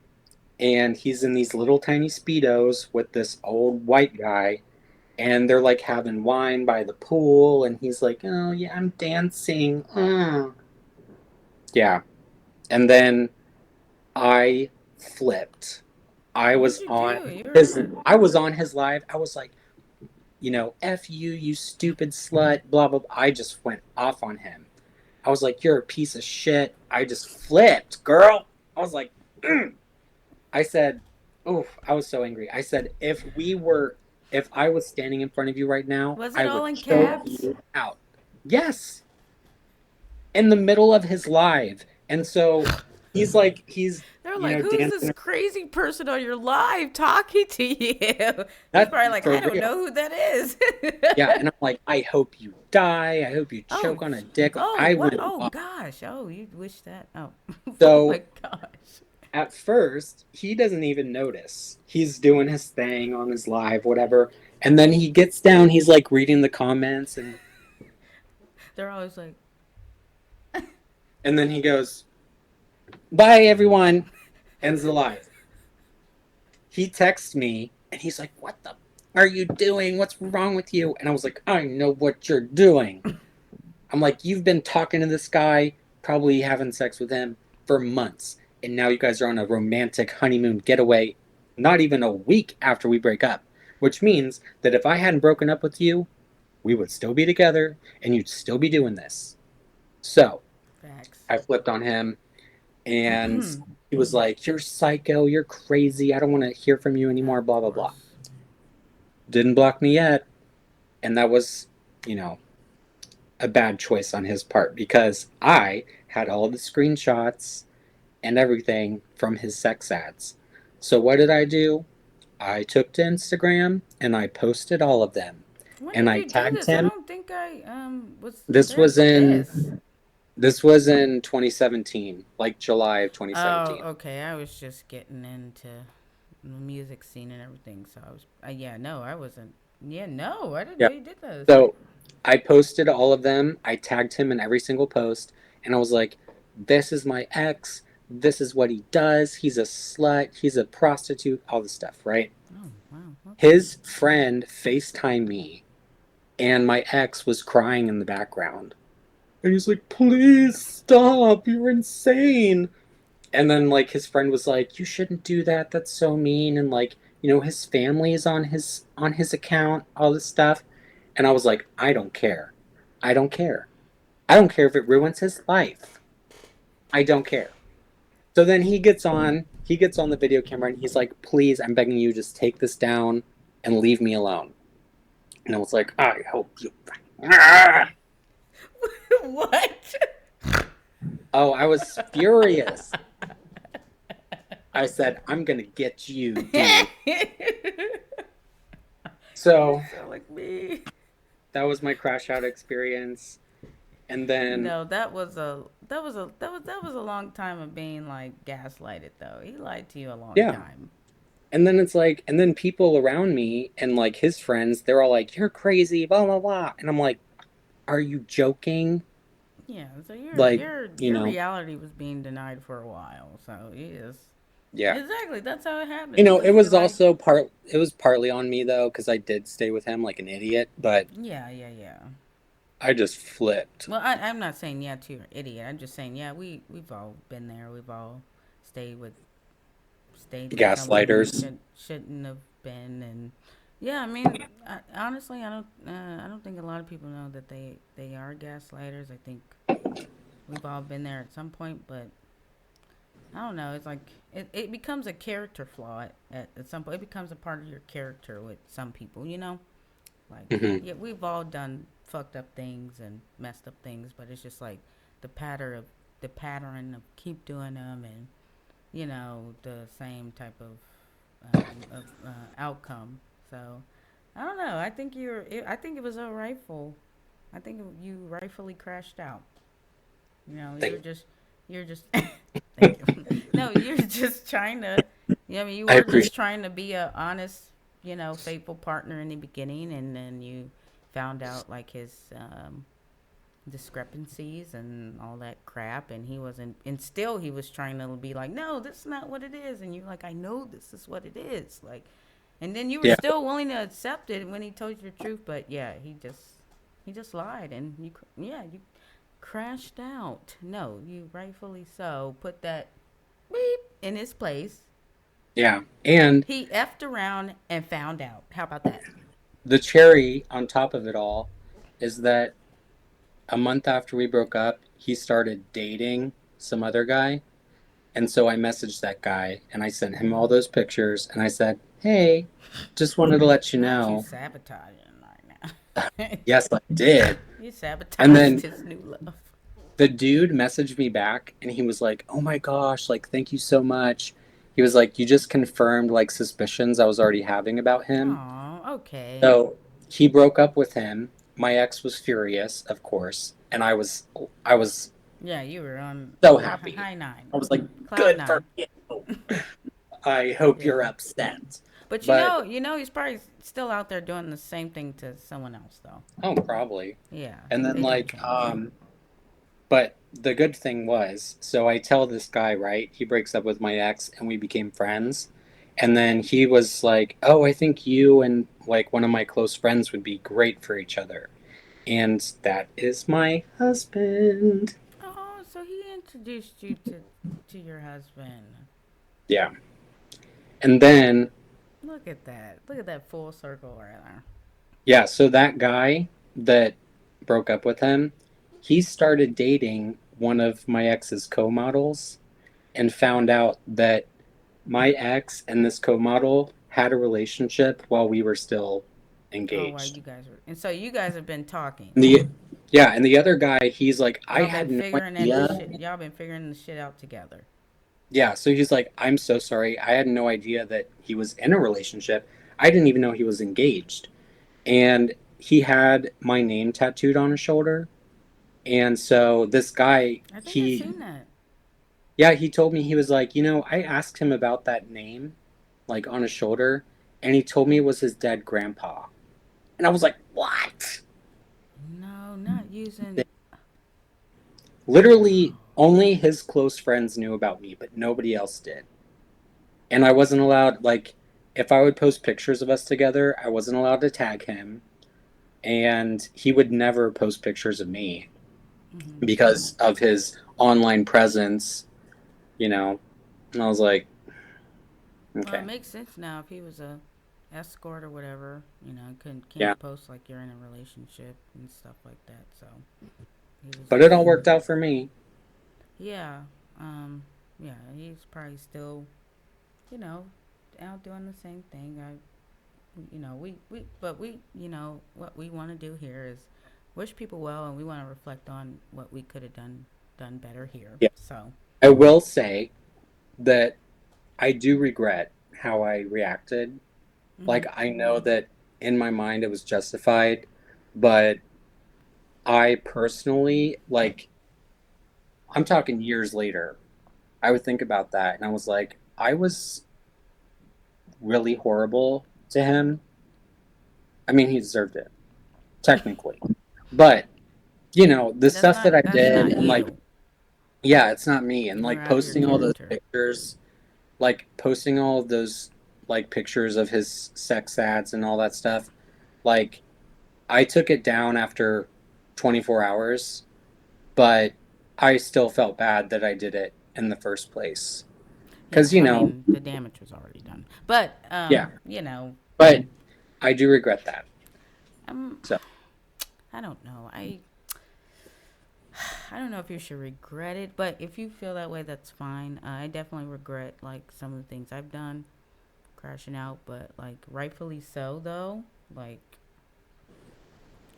[SPEAKER 6] and he's in these little tiny Speedos with this old white guy and they're like having wine by the pool and he's like, oh yeah, I'm dancing. Yeah. And then I flipped. I was on his live. I was like, F you, you stupid slut, blah, blah, blah. I just went off on him. I was like, you're a piece of shit. I just flipped, girl. I was like, I said, oof, I was so angry. I said, if I was standing in front of you right now, I would choke you out. Yes. In the middle of his live. And so they're like,
[SPEAKER 1] who's this crazy person on your live talking to you? He's probably like, I don't know who that is.
[SPEAKER 6] Yeah, and I'm like, I hope you die. I hope you choke on a dick.
[SPEAKER 1] Oh gosh. Oh, you wish that. Oh.
[SPEAKER 6] So,
[SPEAKER 1] oh my gosh.
[SPEAKER 6] At first, he doesn't even notice. He's doing his thing on his live, whatever. And then he gets down, he's like reading the comments and
[SPEAKER 1] they're always like
[SPEAKER 6] and then he goes, bye everyone. Ends the live. He texts me and he's like, what the are you doing? What's wrong with you? And I was like, I know what you're doing. I'm like, you've been talking to this guy, probably having sex with him for months. And now you guys are on a romantic honeymoon getaway, not even a week after we break up. Which means that if I hadn't broken up with you, we would still be together and you'd still be doing this. So
[SPEAKER 1] Facts.
[SPEAKER 6] I flipped on him and he was like, you're psycho, you're crazy, I don't want to hear from you anymore, blah, blah, blah. Didn't block me yet. And that was, you know, a bad choice on his part because I had all the screenshots and everything from his sex ads. So what did I do? I took to Instagram and I posted all of them.
[SPEAKER 1] When
[SPEAKER 6] And
[SPEAKER 1] did
[SPEAKER 6] I
[SPEAKER 1] you do
[SPEAKER 6] tagged
[SPEAKER 1] this? I
[SPEAKER 6] him.
[SPEAKER 1] don't think I was
[SPEAKER 6] This
[SPEAKER 1] there
[SPEAKER 6] was
[SPEAKER 1] for this.
[SPEAKER 6] in 2017, like July of
[SPEAKER 1] Oh,
[SPEAKER 6] 2017.
[SPEAKER 1] okay. I was just getting into the music scene and everything, so I was. Yeah, no, I wasn't. Yeah, no, I didn't
[SPEAKER 6] Yeah.
[SPEAKER 1] know you did this.
[SPEAKER 6] So I posted all of them. I tagged him in every single post, and I was like, "This is my ex. This is what he does. He's a slut. He's a prostitute. All this stuff, right?"
[SPEAKER 1] Oh, wow. Okay.
[SPEAKER 6] His friend FaceTimed me, and my ex was crying in the background. And he's like, please stop, you're insane. And then like his friend was like, you shouldn't do that, that's so mean. And like, you know, his family is on his account, all this stuff. And I was like, I don't care. I don't care. I don't care if it ruins his life. I don't care. So then he gets on the video camera and he's like, please, I'm begging you, just take this down and leave me alone. And I was like, I hope you.
[SPEAKER 1] What?
[SPEAKER 6] Oh, I was furious. I said, I'm going to get you, dude. So,
[SPEAKER 1] Sound like me.
[SPEAKER 6] that was my crash out experience. And then,
[SPEAKER 1] No, that was a long time of being like gaslighted though. He lied to you a long
[SPEAKER 6] yeah.
[SPEAKER 1] time.
[SPEAKER 6] And then it's like, and then people around me and like his friends, they're all like, you're crazy, blah, blah, blah. And I'm like, are you joking?
[SPEAKER 1] Yeah, so
[SPEAKER 6] Like,
[SPEAKER 1] your
[SPEAKER 6] you know.
[SPEAKER 1] reality was being denied for a while. So yes.
[SPEAKER 6] Yeah.
[SPEAKER 1] Exactly. That's how it happened.
[SPEAKER 6] You know, it was
[SPEAKER 1] like,
[SPEAKER 6] also it was partly on me though, because I did stay with him like an idiot, but
[SPEAKER 1] Yeah.
[SPEAKER 6] I just flipped.
[SPEAKER 1] Well, I'm not saying yeah to your idiot. I'm just saying yeah. We've all been there. We've all stayed with
[SPEAKER 6] Gaslighters.
[SPEAKER 1] someone we shouldn't have been, and yeah. I mean, honestly, I don't think a lot of people know that they are gaslighters. I think we've all been there at some point, but I don't know. It's like it becomes a character flaw at some point. It becomes a part of your character with some people, you know. Like yeah, we've all done fucked up things and messed up things, but it's just like the pattern of keep doing them and you know the same type of outcome. So I don't know. I think I think it was a rightful. I think you rightfully crashed out. You know, you're just. Thank you. No, you're just trying to. Yeah, I mean, you were just trying to be a honest, you know, faithful partner in the beginning, and then you found out like his discrepancies and all that crap, and he wasn't, and still he was trying to be like, no, this is not what it is, and you're like, I know this is what it is, like, and then you were still willing to accept it when he told you the truth, but yeah, he just lied, and you crashed out. No, you rightfully so put that beep in his place.
[SPEAKER 6] Yeah, and
[SPEAKER 1] he effed around and found out. How about that?
[SPEAKER 6] The cherry on top of it all is that a month after we broke up, he started dating some other guy. And so I messaged that guy and I sent him all those pictures and I said, hey, just wanted to let you know.
[SPEAKER 1] You sabotaging right now.
[SPEAKER 6] Yes, I did.
[SPEAKER 1] You sabotaged
[SPEAKER 6] and then
[SPEAKER 1] his new love.
[SPEAKER 6] The dude messaged me back and he was like, oh my gosh, like, thank you so much. He was like, you just confirmed like suspicions I was already having about him.
[SPEAKER 1] Oh, okay.
[SPEAKER 6] So he broke up with him. My ex was furious, of course. And I was
[SPEAKER 1] yeah, you were on
[SPEAKER 6] so happy.
[SPEAKER 1] High nine.
[SPEAKER 6] I was like,
[SPEAKER 1] Cloud
[SPEAKER 6] good
[SPEAKER 1] 9.
[SPEAKER 6] for you. I hope you're upset.
[SPEAKER 1] But you know, he's probably still out there doing the same thing to someone else, though.
[SPEAKER 6] Oh, probably.
[SPEAKER 1] Yeah.
[SPEAKER 6] And then but the good thing was, so I tell this guy, right? He breaks up with my ex, and we became friends. And then he was like, "Oh, I think you and like one of my close friends would be great for each other." And that is my husband.
[SPEAKER 1] Oh, so he introduced you to your husband.
[SPEAKER 6] Yeah. And then,
[SPEAKER 1] Look at that. Look at that full circle right there.
[SPEAKER 6] yeah, so that guy that broke up with him, he started dating one of my ex's co-models and found out that my ex and this co-model had a relationship while we were still
[SPEAKER 1] Oh, why
[SPEAKER 6] engaged.
[SPEAKER 1] you guys were, and so you guys have been talking.
[SPEAKER 6] The yeah, and the other guy, he's like, I
[SPEAKER 1] Y'all been
[SPEAKER 6] had no
[SPEAKER 1] figuring that the
[SPEAKER 6] idea.
[SPEAKER 1] shit. Y'all been figuring the shit out together.
[SPEAKER 6] Yeah, so he's like, I'm so sorry. I had no idea that he was in a relationship. I didn't even know he was engaged. And he had my name tattooed on his shoulder. And so this guy,
[SPEAKER 1] I think I
[SPEAKER 6] he,
[SPEAKER 1] seen that.
[SPEAKER 6] yeah, he told me, he was like, I asked him about that name, like on his shoulder, and he told me it was his dead grandpa. And I was like, what?
[SPEAKER 1] No, not using.
[SPEAKER 6] Literally, only his close friends knew about me, but nobody else did. And I wasn't allowed, like, if I would post pictures of us together, I wasn't allowed to tag him. And he would never post pictures of me
[SPEAKER 1] Mm-hmm.
[SPEAKER 6] because of his online presence, you know. And I was like,
[SPEAKER 1] Well, it
[SPEAKER 6] okay,
[SPEAKER 1] makes sense now. If he was a escort or whatever,
[SPEAKER 6] yeah.
[SPEAKER 1] can't post like you're in a relationship and stuff like that. So he was
[SPEAKER 6] But it
[SPEAKER 1] just
[SPEAKER 6] all worked out for me.
[SPEAKER 1] yeah, um, yeah. He's probably still you know out doing the same thing. But what we want to do here is wish people well, and we want to reflect on what we could have done better here.
[SPEAKER 6] Yeah.
[SPEAKER 1] So.
[SPEAKER 6] I will say that I do regret how I reacted.
[SPEAKER 1] Mm-hmm.
[SPEAKER 6] Like, I know that in my mind it was justified, but I personally, like, I'm talking years later, I would think about that and I was like, I was really horrible to him. I mean, he deserved it, technically. But, the stuff that I
[SPEAKER 1] That's
[SPEAKER 6] did
[SPEAKER 1] not
[SPEAKER 6] and like,
[SPEAKER 1] you.
[SPEAKER 6] yeah, it's not me. And
[SPEAKER 1] You're
[SPEAKER 6] like
[SPEAKER 1] out of your
[SPEAKER 6] posting all those
[SPEAKER 1] character.
[SPEAKER 6] pictures, like posting all of those like pictures of his sex ads and all that stuff, like I took it down after 24 hours, but I still felt bad that I did it in the first place.
[SPEAKER 1] Yeah,
[SPEAKER 6] Because,
[SPEAKER 1] I mean the damage was already done. But
[SPEAKER 6] yeah,
[SPEAKER 1] you know,
[SPEAKER 6] but I do regret that.
[SPEAKER 1] I'm
[SPEAKER 6] So,
[SPEAKER 1] I don't know. I don't know if you should regret it, but if you feel that way, that's fine. I definitely regret like some of the things I've done, crashing out, but like rightfully so though. Like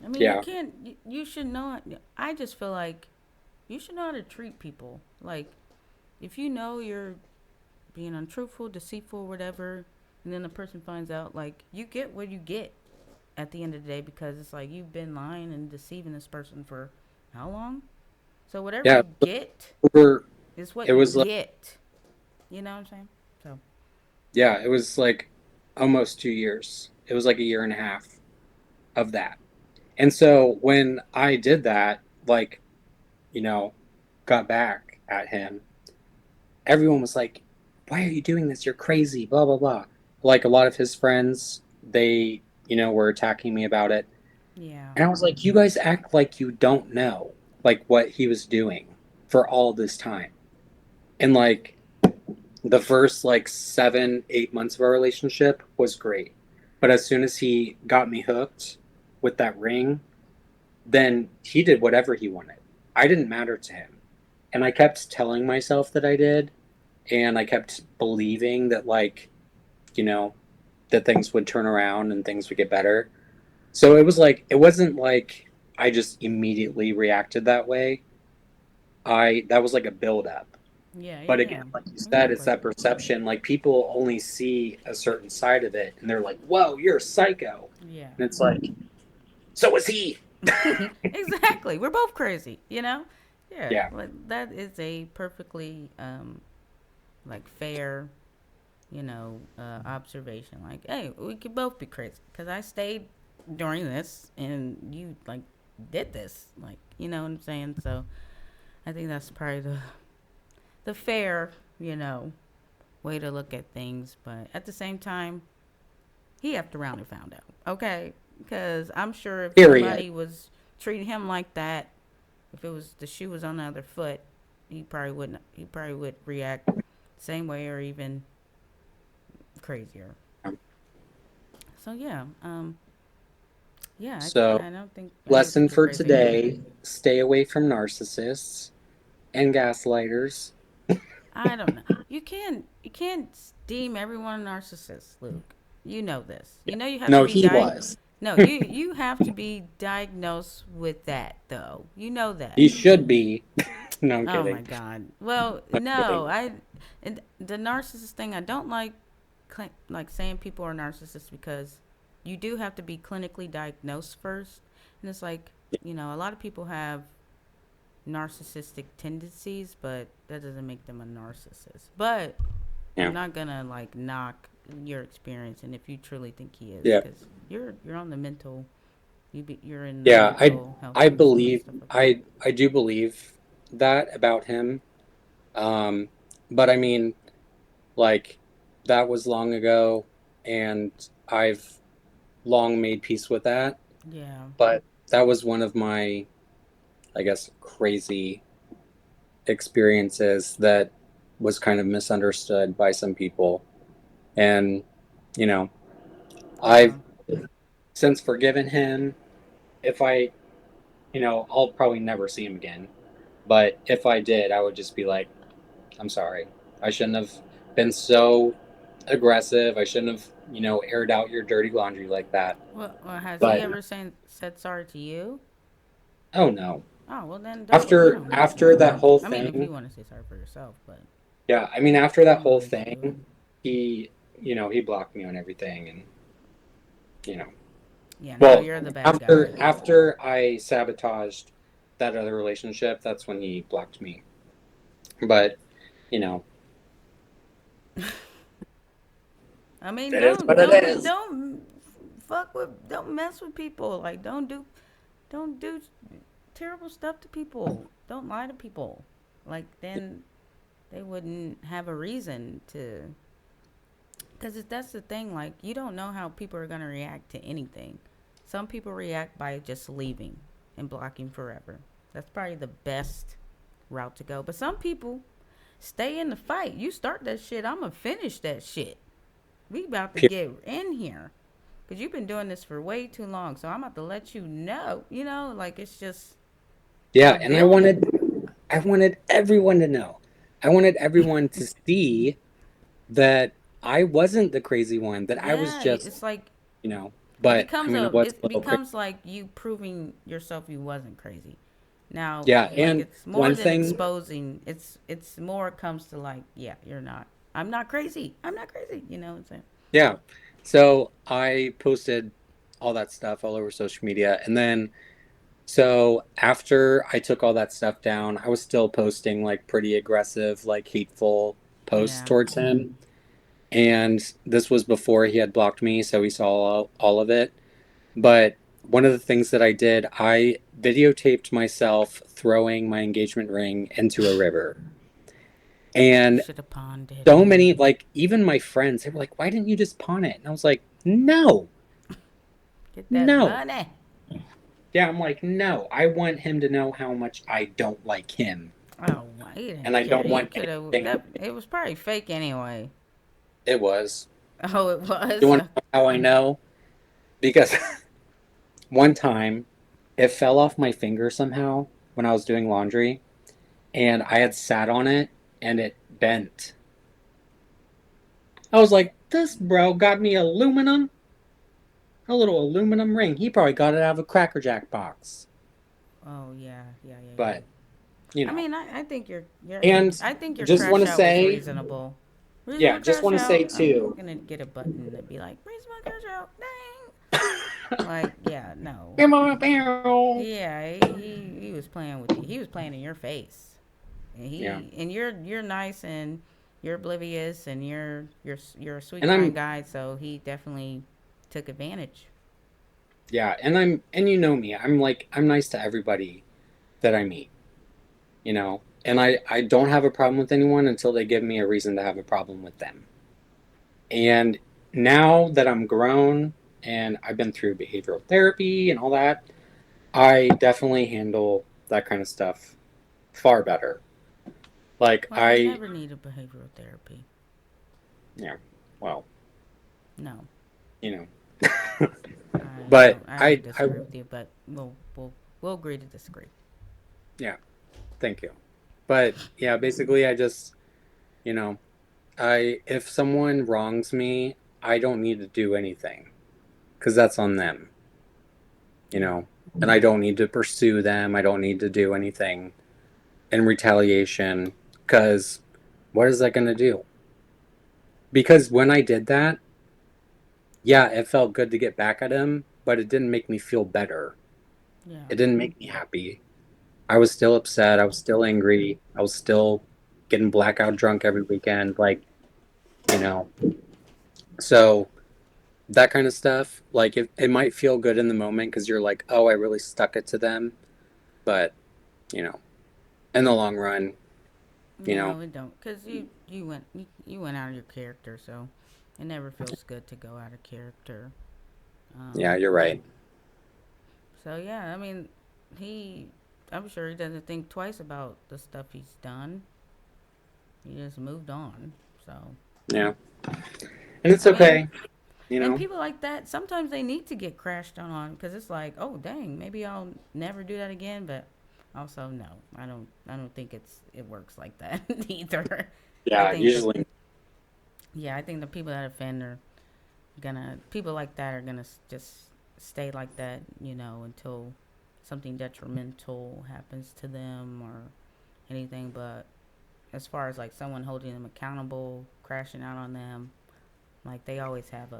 [SPEAKER 1] I mean, you
[SPEAKER 6] yeah,
[SPEAKER 1] can't. You should know. I just feel like you should know how to treat people. Like if you know you're being untruthful, deceitful, whatever, and then the person finds out, like you get what you get at the end of the day because it's like you've been lying and deceiving this person for how long? So whatever
[SPEAKER 6] yeah,
[SPEAKER 1] you get
[SPEAKER 6] over,
[SPEAKER 1] is what
[SPEAKER 6] it
[SPEAKER 1] you
[SPEAKER 6] was like,
[SPEAKER 1] get. You know what I'm saying? So
[SPEAKER 6] yeah, it was like almost 2 years. It was like a year and a half of that. And so when I did that, like, you know, got back at him, everyone was like, why are you doing this? You're crazy, blah, blah, blah. Like a lot of his friends, they, were attacking me about it.
[SPEAKER 1] yeah,
[SPEAKER 6] And I was like, you guys act like you don't know, like, what he was doing for all this time. And, like, the first, like, 7, 8 months of our relationship was great. But as soon as he got me hooked with that ring, then he did whatever he wanted. I didn't matter to him. And I kept telling myself that I did. And I kept believing that, like, you know, that things would turn around and things would get better. So it was like, it wasn't like I just immediately reacted that way. That was like a build up.
[SPEAKER 1] yeah,
[SPEAKER 6] But
[SPEAKER 1] yeah,
[SPEAKER 6] again, like you said, it's
[SPEAKER 1] exactly,
[SPEAKER 6] that perception. Like people only see a certain side of it and they're like, whoa, you're a psycho.
[SPEAKER 1] yeah,
[SPEAKER 6] And it's like, so was he.
[SPEAKER 1] exactly. We're both crazy, you know. Yeah,
[SPEAKER 6] Yeah.
[SPEAKER 1] like that is a perfectly like fair, observation. Like, hey, we could both be crazy because I stayed during this and you like did this, like, you know what I'm saying. So I think that's probably the fair, way way to look at things, but at the same time, he effed around and found out. Okay, because I'm sure if
[SPEAKER 6] Period.
[SPEAKER 1] somebody was treating him like that, if it was the shoe was on the other foot, he probably wouldn't. He probably would react same way or even crazier. So yeah, yeah.
[SPEAKER 6] So,
[SPEAKER 1] I don't think. I don't
[SPEAKER 6] lesson
[SPEAKER 1] think you're
[SPEAKER 6] for
[SPEAKER 1] crazy.
[SPEAKER 6] today: stay away from narcissists and gaslighters.
[SPEAKER 1] I don't know. You can't deem everyone a narcissist, Luke. You know this. You know you have to
[SPEAKER 6] No,
[SPEAKER 1] be
[SPEAKER 6] he was.
[SPEAKER 1] No, you have to be diagnosed with that though. You know that.
[SPEAKER 6] He should be. No, I'm
[SPEAKER 1] Oh my
[SPEAKER 6] kidding.
[SPEAKER 1] God. Well,
[SPEAKER 6] I'm
[SPEAKER 1] no,
[SPEAKER 6] kidding.
[SPEAKER 1] and the narcissist thing. I don't like saying people are narcissists because you do have to be clinically diagnosed first, and it's like a lot of people have narcissistic tendencies, but that doesn't make them a narcissist. But
[SPEAKER 6] Yeah.
[SPEAKER 1] I'm not gonna knock your experience, and if you truly think he is,
[SPEAKER 6] Yeah.
[SPEAKER 1] because you're on the mental, you're in the
[SPEAKER 6] Yeah,
[SPEAKER 1] mental health
[SPEAKER 6] I
[SPEAKER 1] counseling and
[SPEAKER 6] believe
[SPEAKER 1] stuff like that.
[SPEAKER 6] I do believe that about him. But I mean, like, that was long ago, and I've long made peace with that.
[SPEAKER 1] Yeah,
[SPEAKER 6] But that was one of my, I guess, crazy experiences that was kind of misunderstood by some people. And, you know,
[SPEAKER 1] yeah.
[SPEAKER 6] I've since forgiven him. If I, I'll probably never see him again. But if I did, I would just be like, I'm sorry. I shouldn't have been so aggressive. I shouldn't have, aired out your dirty laundry like that.
[SPEAKER 1] Well, has he
[SPEAKER 6] But
[SPEAKER 1] ever said sorry to you?
[SPEAKER 6] oh no.
[SPEAKER 1] Oh, well then don't. You
[SPEAKER 6] After
[SPEAKER 1] don't have to.
[SPEAKER 6] after that whole
[SPEAKER 1] I mean, if
[SPEAKER 6] thing,
[SPEAKER 1] you want to say sorry for yourself, but
[SPEAKER 6] yeah, I mean after that
[SPEAKER 1] I don't
[SPEAKER 6] whole
[SPEAKER 1] really do it.
[SPEAKER 6] thing, he, he blocked me on everything and, you know.
[SPEAKER 1] Yeah, now
[SPEAKER 6] Well,
[SPEAKER 1] you're the bad guy.
[SPEAKER 6] after I sabotaged that other relationship, that's when he blocked me. But, you know,
[SPEAKER 1] I mean,
[SPEAKER 6] it is what it is.
[SPEAKER 1] don't mess with people. Like, don't do terrible stuff to people. Don't lie to people. Like, then they wouldn't have a reason to. Because that's the thing. Like, you don't know how people are gonna react to anything. Some people react by just leaving and blocking forever. That's probably the best route to go. But some people stay in the fight. You start that shit, I'm gonna finish that shit. We about to get in here. Because you've been doing this for way too long. So I'm about to let you know. Like it's just
[SPEAKER 6] Yeah,
[SPEAKER 1] you're
[SPEAKER 6] and
[SPEAKER 1] building.
[SPEAKER 6] I wanted everyone to know. I wanted everyone to see that I wasn't the crazy one, that I was
[SPEAKER 1] Yeah,
[SPEAKER 6] just,
[SPEAKER 1] it's like
[SPEAKER 6] but I mean, I was a
[SPEAKER 1] it
[SPEAKER 6] little crazy.
[SPEAKER 1] becomes like you proving yourself you wasn't crazy. Now,
[SPEAKER 6] Yeah,
[SPEAKER 1] like
[SPEAKER 6] and
[SPEAKER 1] it's more
[SPEAKER 6] one
[SPEAKER 1] than
[SPEAKER 6] thing,
[SPEAKER 1] exposing. It's more comes to like, yeah, you're not. I'm not crazy. I'm not crazy. You know what I'm saying?
[SPEAKER 6] yeah. So I posted all that stuff all over social media. And then, so after I took all that stuff down, I was still posting like pretty aggressive, like hateful posts
[SPEAKER 1] Yeah.
[SPEAKER 6] towards him. And this was before he had blocked me, so he saw all of it. But one of the things that I did, I videotaped myself throwing my engagement ring into a river.
[SPEAKER 1] You
[SPEAKER 6] And
[SPEAKER 1] should have pawned it.
[SPEAKER 6] so many, like, even my friends, they were like, why didn't you just pawn it? And I was like, no,
[SPEAKER 1] Get that
[SPEAKER 6] no.
[SPEAKER 1] money.
[SPEAKER 6] Yeah, I'm like, no, I want him to know how much I don't like him.
[SPEAKER 1] Oh, he
[SPEAKER 6] And
[SPEAKER 1] didn't
[SPEAKER 6] I
[SPEAKER 1] care.
[SPEAKER 6] don't
[SPEAKER 1] He
[SPEAKER 6] want
[SPEAKER 1] could have.
[SPEAKER 6] anything.
[SPEAKER 1] That it was probably fake anyway.
[SPEAKER 6] It was.
[SPEAKER 1] Oh, it
[SPEAKER 6] You
[SPEAKER 1] was.
[SPEAKER 6] want to know how I know? Because one time it fell off my finger somehow when I was doing laundry, and I had sat on it and it bent. I was like, this bro got me a little aluminum ring. He probably got it out of a Cracker Jack box.
[SPEAKER 1] Oh yeah, yeah, yeah, yeah.
[SPEAKER 6] But, you
[SPEAKER 1] I
[SPEAKER 6] know.
[SPEAKER 1] mean, I think
[SPEAKER 6] And
[SPEAKER 1] I think your
[SPEAKER 6] just want
[SPEAKER 1] crash
[SPEAKER 6] to
[SPEAKER 1] out was
[SPEAKER 6] say,
[SPEAKER 1] reasonable.
[SPEAKER 6] yeah,
[SPEAKER 1] Reasonable
[SPEAKER 6] just
[SPEAKER 1] crash
[SPEAKER 6] want to say
[SPEAKER 1] out. I'm
[SPEAKER 6] too.
[SPEAKER 1] gonna get a button that be like reasonable crash out. Dang. Like, yeah, no. Yeah, he was playing with you. He was playing in your face. And
[SPEAKER 6] Yeah.
[SPEAKER 1] you're nice and you're oblivious and you're a sweet
[SPEAKER 6] And
[SPEAKER 1] kind
[SPEAKER 6] I'm,
[SPEAKER 1] guy, so he definitely took advantage.
[SPEAKER 6] yeah, and you know me. I'm nice to everybody that I meet. And I don't have a problem with anyone until they give me a reason to have a problem with them. And now that I'm grown and I've been through behavioral therapy and all that, I definitely handle that kind of stuff far better. Like
[SPEAKER 1] Well, you never need a behavioral therapy.
[SPEAKER 6] yeah, well,
[SPEAKER 1] No,
[SPEAKER 6] you know,
[SPEAKER 1] I
[SPEAKER 6] but
[SPEAKER 1] don't. I don't disagree with you, but we'll agree to disagree.
[SPEAKER 6] yeah, thank you. But yeah, basically, I just, you know, if someone wrongs me, I don't need to do anything because that's on them, you
[SPEAKER 1] Yeah.
[SPEAKER 6] know, and I don't need to pursue them. I don't need to do anything in retaliation because what is that going to do? Because when I did that, yeah, it felt good to get back at him, but it didn't make me feel better.
[SPEAKER 1] Yeah.
[SPEAKER 6] It didn't make me happy. I was still upset. I was still angry. I was still getting blackout drunk every weekend. Like, you know, so that kind of stuff, like it might feel good in the moment because you're like, oh, I really stuck it to them. But, you know, in the long run, you know,
[SPEAKER 1] No, it don't. Cause you went out of your character, so it never feels good to go out of character.
[SPEAKER 6] yeah,
[SPEAKER 1] Um.
[SPEAKER 6] you're right.
[SPEAKER 1] So yeah, I mean, he. I'm sure he doesn't think twice about the stuff he's done. He just moved on. So
[SPEAKER 6] Yeah. And it's
[SPEAKER 1] I mean,
[SPEAKER 6] okay, you
[SPEAKER 1] and
[SPEAKER 6] know.
[SPEAKER 1] people like that sometimes they need to get crashed on because it's like, oh dang, maybe I'll never do that again. But also, no, I don't. I don't think it works like that either. I
[SPEAKER 6] Yeah,
[SPEAKER 1] think the
[SPEAKER 6] usually.
[SPEAKER 1] yeah, I think the people that offend are gonna people like that are gonna just stay like that, until something detrimental happens to them or anything. But as far as like someone holding them accountable, crashing out on them, like they always have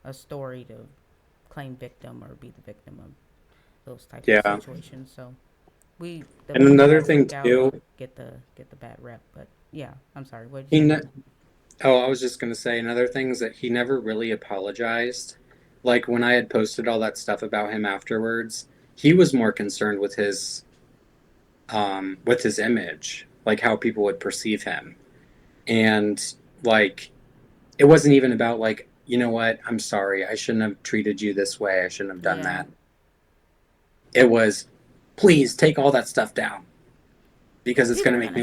[SPEAKER 1] a story to claim victim or be the victim of those types of
[SPEAKER 6] Yeah.
[SPEAKER 1] situations. So the
[SPEAKER 6] And
[SPEAKER 1] people
[SPEAKER 6] another
[SPEAKER 1] that
[SPEAKER 6] thing
[SPEAKER 1] freak out
[SPEAKER 6] too,
[SPEAKER 1] get the bad rep. But yeah, I'm sorry. What did you
[SPEAKER 6] he
[SPEAKER 1] say?
[SPEAKER 6] ne- oh, I was just gonna say another thing is that he never really apologized. Like when I had posted all that stuff about him afterwards, he was more concerned with his image, like how people would perceive him. And like it wasn't even about like, you know what, I'm sorry, I shouldn't have treated you this way, I shouldn't have done
[SPEAKER 1] Yeah,
[SPEAKER 6] that. It was, please take all that stuff down
[SPEAKER 1] yeah.
[SPEAKER 6] because it's
[SPEAKER 1] People
[SPEAKER 6] gonna
[SPEAKER 1] are
[SPEAKER 6] make
[SPEAKER 1] gonna.
[SPEAKER 6] me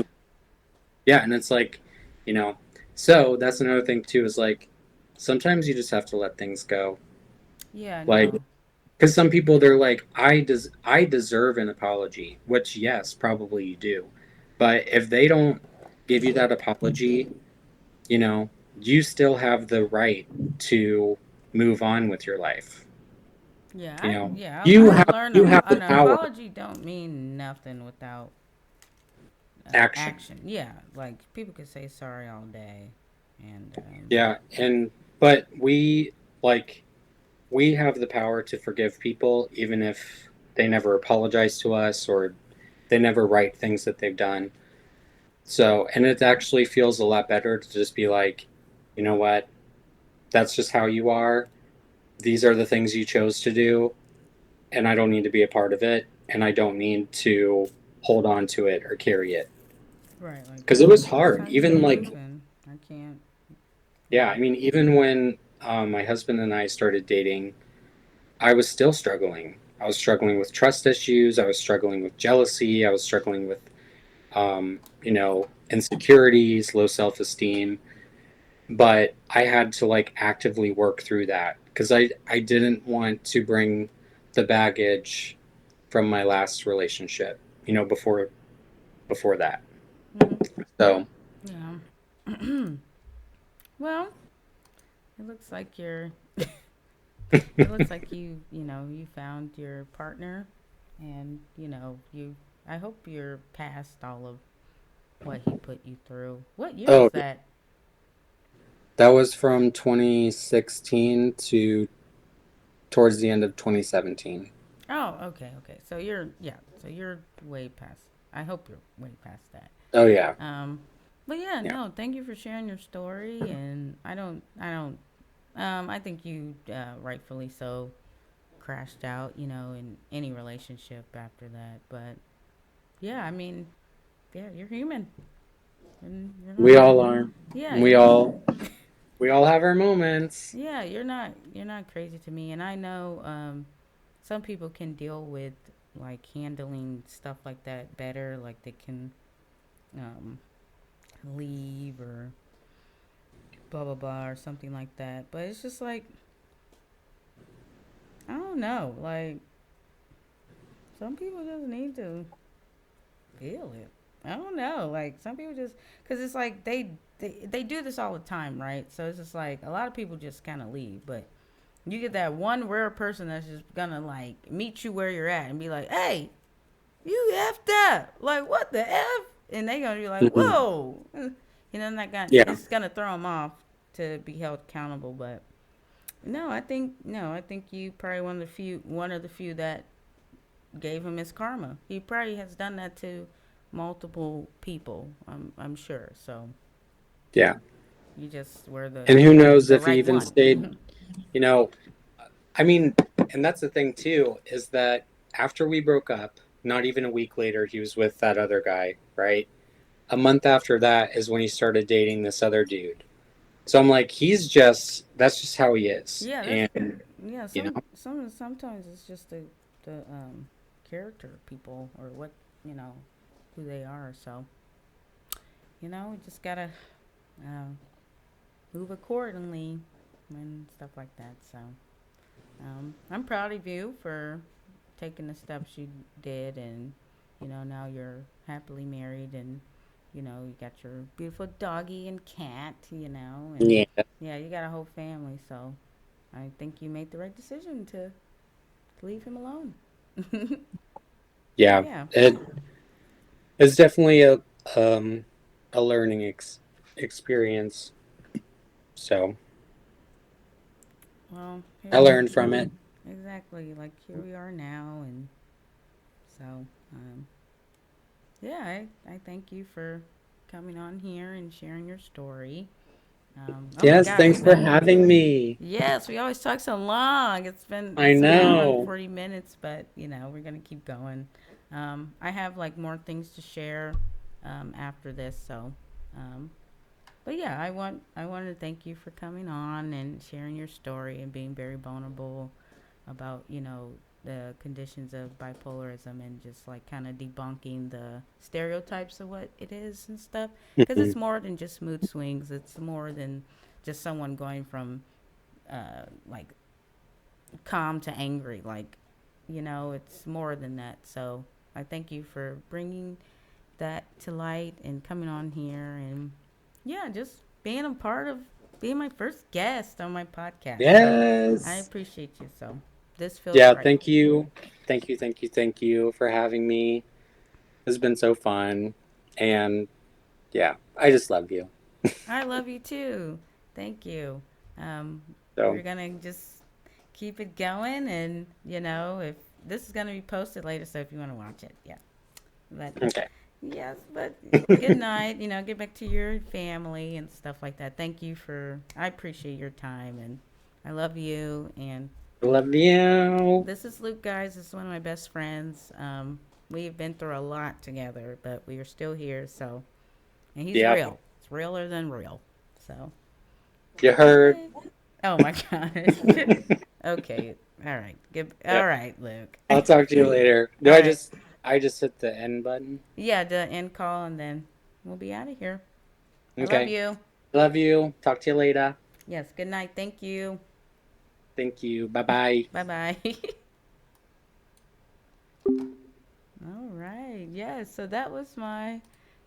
[SPEAKER 6] yeah, and it's like, you know, so that's another thing too is like sometimes you just have to let things go.
[SPEAKER 1] Yeah,
[SPEAKER 6] Like
[SPEAKER 1] no.
[SPEAKER 6] because some people they're like I deserve an apology, which yes, probably you do. But if they don't give you that apology, you know, you still have the right to move on with your life.
[SPEAKER 1] Yeah,
[SPEAKER 6] You know,
[SPEAKER 1] I've learned
[SPEAKER 6] you have
[SPEAKER 1] an
[SPEAKER 6] the power
[SPEAKER 1] apology don't mean nothing without
[SPEAKER 6] action.
[SPEAKER 1] action. Yeah, like people could say sorry all day, and
[SPEAKER 6] Yeah, and but like we have the power to forgive people even if they never apologize to us or they never write things that they've done. So, and it actually feels a lot better to just be like, you know what? That's just how you are. These are the things you chose to do, and I don't need to be a part of it, and I don't need to hold on to it or carry it.
[SPEAKER 1] right, like
[SPEAKER 6] Because it was
[SPEAKER 1] it's
[SPEAKER 6] hard.
[SPEAKER 1] time to
[SPEAKER 6] Even like,
[SPEAKER 1] move, and I can't.
[SPEAKER 6] yeah,
[SPEAKER 1] Yeah,
[SPEAKER 6] I mean, even when my husband and I started dating, I was still struggling. I was struggling with trust issues. I was struggling with jealousy. I was struggling with, insecurities, low self esteem. But I had to like actively work through that because I didn't want to bring the baggage from my last relationship, before that.
[SPEAKER 1] hmm
[SPEAKER 6] So,
[SPEAKER 1] yeah. Well, it looks like you're. It looks like you found your partner, and you. I hope you're past all of what he put you through. What year
[SPEAKER 6] oh,
[SPEAKER 1] was that?
[SPEAKER 6] that was from 2016 to towards the end of 2017.
[SPEAKER 1] Oh, okay, okay. So you're way past. I hope you're way past that.
[SPEAKER 6] Oh yeah,
[SPEAKER 1] Um, but yeah,
[SPEAKER 6] yeah.
[SPEAKER 1] no, thank you for sharing your story. And I think you rightfully so crashed out, in any relationship after that. But yeah, I mean, Yeah, you're human. And
[SPEAKER 6] We all are.
[SPEAKER 1] Yeah,
[SPEAKER 6] We all have our moments.
[SPEAKER 1] yeah, you're not crazy to me, and I know some people can deal with like handling stuff like that better, like they can um, leave or blah blah blah or something like that. But it's just like I don't know, like some people just need to feel it. I don't know, like some people just because it's like they do this all the time, right? So it's just like a lot of people just kind of leave, but you get that one rare person that's just gonna like meet you where you're at and be like, "Hey, you effed up!" Like what the f? And they gonna be like,
[SPEAKER 6] Mhm.
[SPEAKER 1] "Whoa," not gonna
[SPEAKER 6] Yeah.
[SPEAKER 1] it's gonna throw them off to be held accountable. But no, I think you probably one of the few that gave him his karma. He probably has done that to multiple people. I'm sure. So
[SPEAKER 6] Yeah.
[SPEAKER 1] you just were
[SPEAKER 6] And who knows
[SPEAKER 1] the
[SPEAKER 6] if he
[SPEAKER 1] right
[SPEAKER 6] even
[SPEAKER 1] one.
[SPEAKER 6] stayed, you know, I mean, and that's the thing too, is that after we broke up, not even a week later, he was with that other guy, right? A month after that is when he started dating this other dude. So I'm like, that's just how he is.
[SPEAKER 1] Yeah, that's
[SPEAKER 6] And,
[SPEAKER 1] yeah.
[SPEAKER 6] you know,
[SPEAKER 1] Sometimes it's just the character of people or what you know who they are. So we just gotta uh, move accordingly and stuff like that. So I'm proud of you for taking the steps you did, and now you're happily married, and you got your beautiful doggy and cat, and
[SPEAKER 6] yeah.
[SPEAKER 1] yeah, you got a whole family. So I think you made the right decision to leave him alone. But
[SPEAKER 6] Yeah.
[SPEAKER 1] yeah,
[SPEAKER 6] It's definitely um a learning experience. So
[SPEAKER 1] well,
[SPEAKER 6] I
[SPEAKER 1] here
[SPEAKER 6] learned from it.
[SPEAKER 1] exactly like here we are now, and so yeah, I thank you for coming on here and sharing your story. Oh my
[SPEAKER 6] Yes,
[SPEAKER 1] God,
[SPEAKER 6] thanks for having me.
[SPEAKER 1] yes, we always talk so long.
[SPEAKER 6] I
[SPEAKER 1] It's an hour and
[SPEAKER 6] know.
[SPEAKER 1] 40 minutes, but we're gonna keep going. I have like more things to share after this, so um, but yeah, I want to thank you for coming on and sharing your story and being very vulnerable about the conditions of bipolarism and just like kind of debunking the stereotypes of what it is and stuff, because it's more than just mood swings. It's more than just someone going from like calm to angry, like it's more than that. So I thank you for bringing that to light and coming on here, and yeah, just being a part of being my first guest on my podcast. I
[SPEAKER 6] Yes.
[SPEAKER 1] appreciate you. So this feels
[SPEAKER 6] Yeah,
[SPEAKER 1] right.
[SPEAKER 6] thank you. Thank you for having me. It's been so fun. And yeah, I just love you.
[SPEAKER 1] I love you too. Thank you. Um,
[SPEAKER 6] So,
[SPEAKER 1] we're gonna just keep it going, and if this is gonna be posted later, so if you want to watch it, yeah. But
[SPEAKER 6] okay.
[SPEAKER 1] yes, but good night. Get back to your family and stuff like that. Thank you for. I appreciate your time, and I love you. And
[SPEAKER 6] Love you.
[SPEAKER 1] this is Luke, guys. This is one of my best friends. We've been through a lot together, but we are still here. So, and he's
[SPEAKER 6] Yep.
[SPEAKER 1] real. It's realer than real. So,
[SPEAKER 6] You heard.
[SPEAKER 1] yay. Oh my gosh. Okay. All right. Good. All
[SPEAKER 6] Yep.
[SPEAKER 1] right, Luke.
[SPEAKER 6] I'll talk to you later.
[SPEAKER 1] All right.
[SPEAKER 6] I just hit the end button?
[SPEAKER 1] Yeah, the end call, and then we'll be out of here. I love
[SPEAKER 6] Okay.
[SPEAKER 1] you.
[SPEAKER 6] Love you. Talk to you later.
[SPEAKER 1] Yes. Good night. Thank you.
[SPEAKER 6] Thank you. Bye bye.
[SPEAKER 1] Bye bye. All right. Yes. So that was my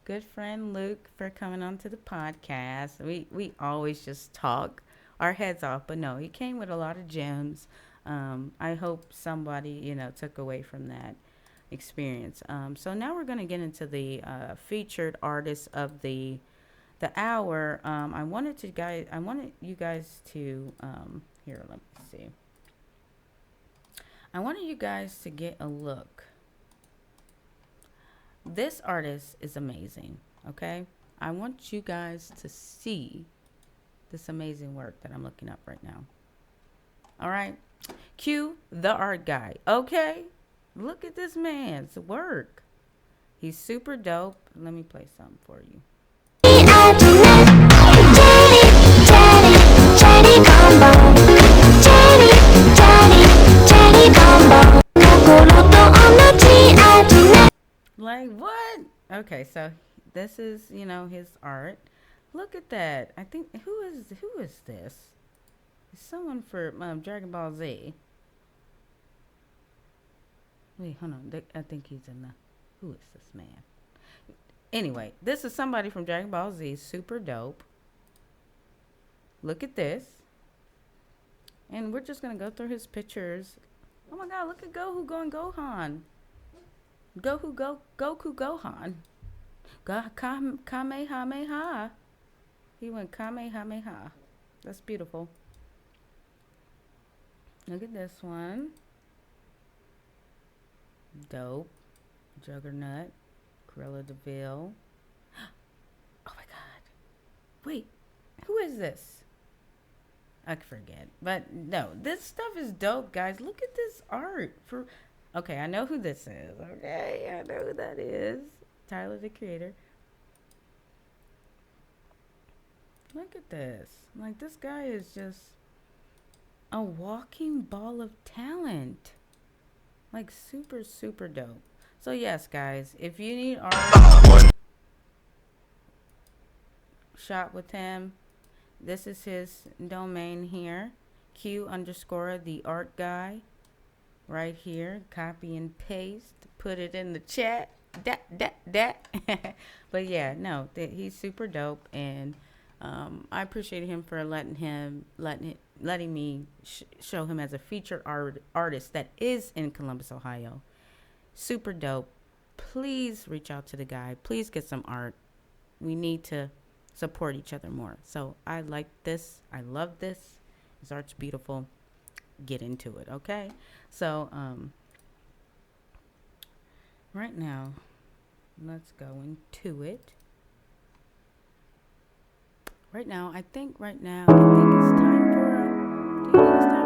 [SPEAKER 1] good friend Luke for coming on to the podcast. We always just talk our heads off, but no, he came with a lot of gems. I hope somebody took away from that experience. So now we're gonna get into the featured artist of the hour. I wanted you guys to here. Let me see. I wanted you guys to get a look. This artist is amazing, okay? I want you guys to see this amazing work that I'm looking up right now. All right? Cue the art guy, okay? Look at this man's work. He's super dope. Let me play something for you. Like what? Okay, so this is, you know, his art. Look at that. I think who is this? It's someone for Dragon Ball Z. Wait, hold on. I think he's in the. Who is this man? Anyway, this is somebody from Dragon Ball Z. Super dope. Look at this. And we're just gonna go through his pictures. Oh my God! Look at Goku going Gohan. Goku Gohan. Kamehameha. He went Kamehameha. That's beautiful. Look at this one. Dope. Juggernaut. Cruella DeVille. Oh my God. Wait. Who is this? I forget. But no, this stuff is dope, guys. Look at this art. Okay, I know who this is. Okay, I know who that is. Tyler, the Creator. Look at this. Like, this guy is just a walking ball of talent. Like, super, super dope. So, yes, guys, if you need art shot with him, this is his domain here. Q_ the art guy. Right here. Copy and paste. Put it in the chat. That. But yeah, no, he's super dope, and I appreciate him for letting me show him as a featured artist that is in Columbus, Ohio. Super dope. Please reach out to the guy. Please get some art. We need to support each other more. So I like this. I love this. His art's beautiful. Get into it, okay? So right now, let's go into it. Right now, I think it's time for do you think it's time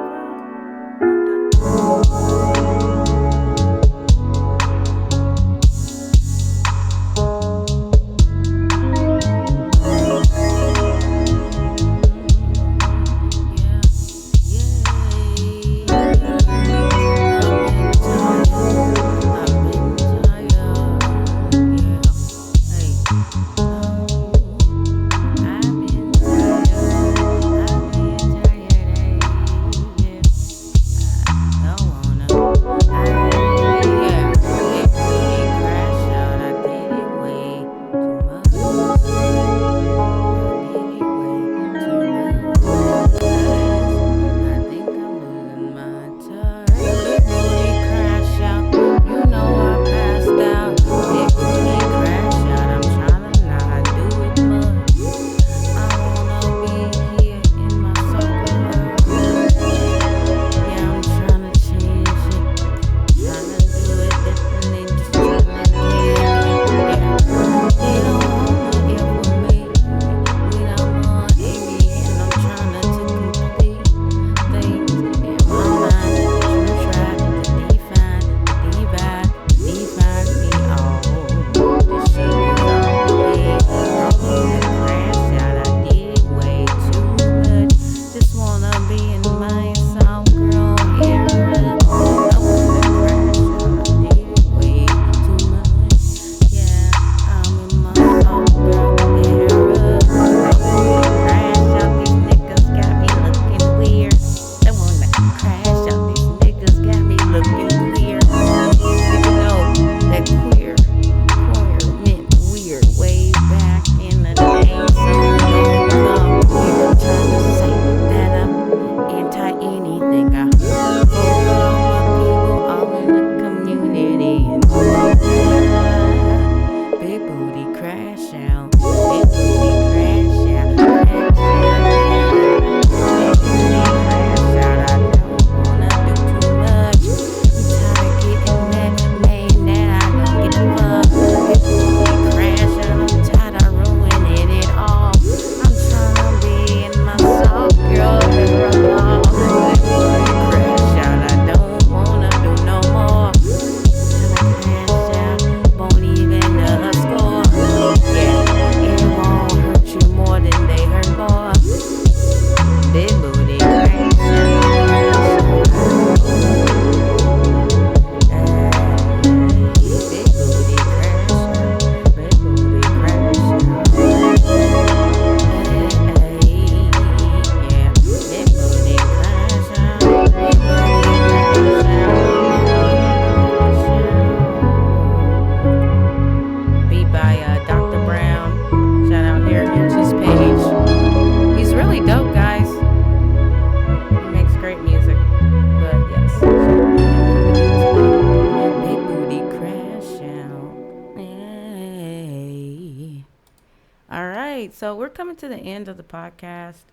[SPEAKER 1] right. So we're coming to the end of the podcast.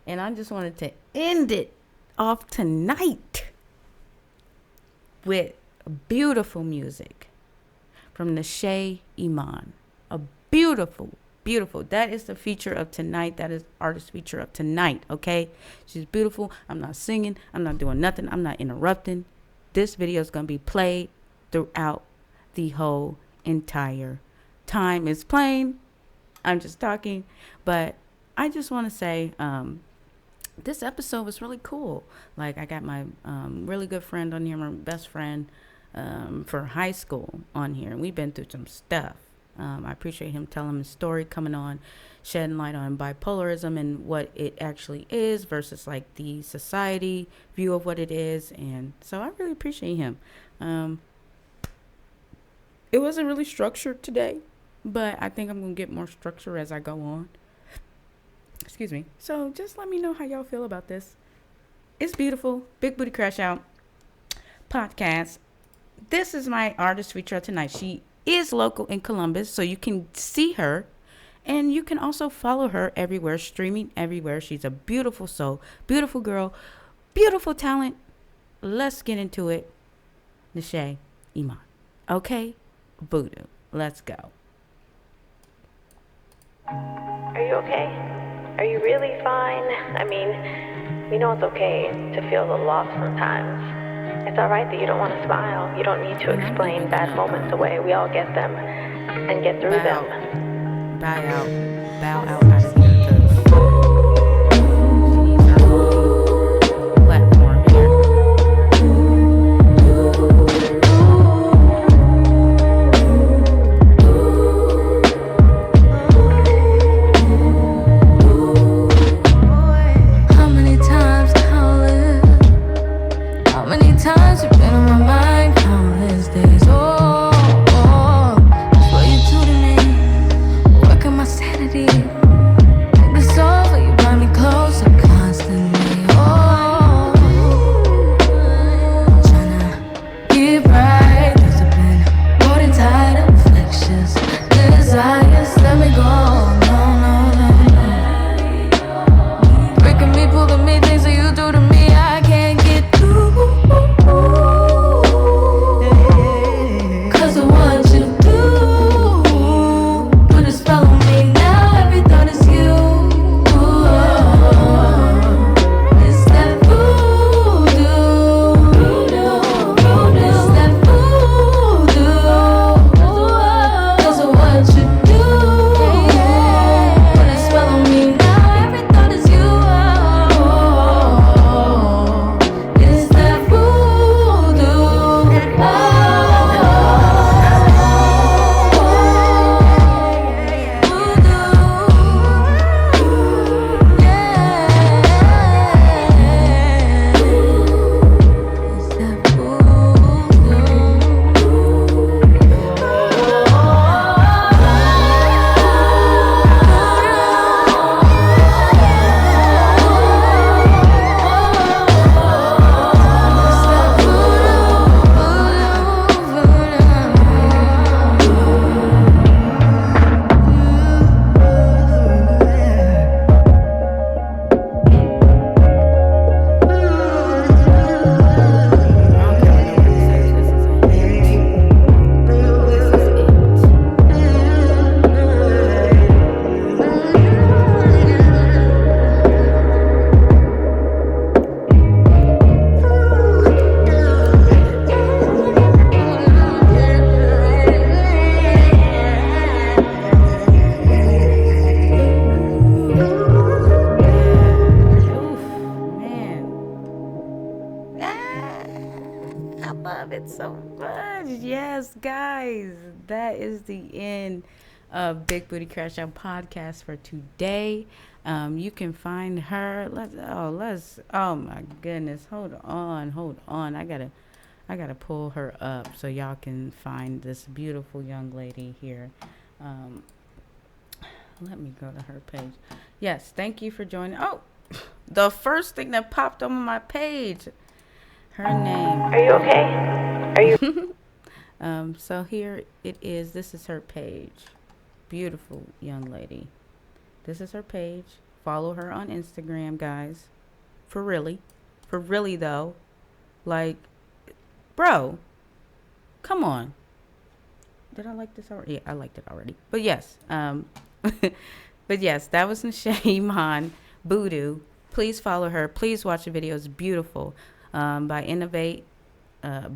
[SPEAKER 1] And I just wanted to end it off tonight with beautiful music from Nashay Iman. A beautiful, beautiful. That is the feature of tonight. That is artist feature of tonight. Okay. She's beautiful. I'm not singing. I'm not doing nothing. I'm not interrupting. This video is going to be played throughout the whole entire time it's playing. I'm just talking, but I just want to say, this episode was really cool. Like, I got my really good friend on here, my best friend for high school on here, and we've been through some stuff. I appreciate him telling his story, coming on, shedding light on bipolarism and what it actually is versus like the society view of what it is. And so I really appreciate him. It wasn't really structured today, but I think I'm going to get more structure as I go on. Excuse me. So just let me know how y'all feel about this. It's beautiful. Big Booty Crash Out podcast. This is my artist feature tonight. She is local in Columbus, so you can see her. And you can also follow her everywhere, streaming everywhere. She's a beautiful soul, beautiful girl, beautiful talent. Let's get into it. Nashay Iman. Okay? Voodoo. Let's go.
[SPEAKER 7] Are you okay? Are you really fine? I mean, we know it's okay to feel the loss sometimes. It's alright that you don't want to smile. You don't need to explain bad moments away. We all get them and get through them.
[SPEAKER 1] Bow out out of here, because she needs her platform here.
[SPEAKER 8] How many times you've been on my mind, countless days. That's what you do to me. Working my sanity. Take this over, you bind me closer constantly. Tryna get right. There's been more than tired of infectious desires. Let me go. No. Breaking me, pulling me, things that you do to me, I can't get through. 'Cause of what you do, put a spell on me. Now every thought is you. It's that voodoo. It's that voodoo. 'Cause of what you do, put a spell on me. Now every thought is you. It's that voodoo.
[SPEAKER 1] I love it so much. Yes, guys, that is the end of Big Booty Crash Out podcast for today. You can find her. Oh my goodness. Hold on. I gotta pull her up so y'all can find this beautiful young lady here. Let me go to her page. Yes, thank you for joining. Oh, the first thing that popped on my page. Her name.
[SPEAKER 7] Are you okay? Are you?
[SPEAKER 1] So here it is. This is her page. Beautiful young lady. This is her page. Follow her on Instagram, guys. For really though. Like, bro, come on. Did I like this already? Yeah, I liked it already. But yes, but yes, that was Nashay Iman Voodoo. Please follow her. Please watch the videos. Beautiful, by Innovate.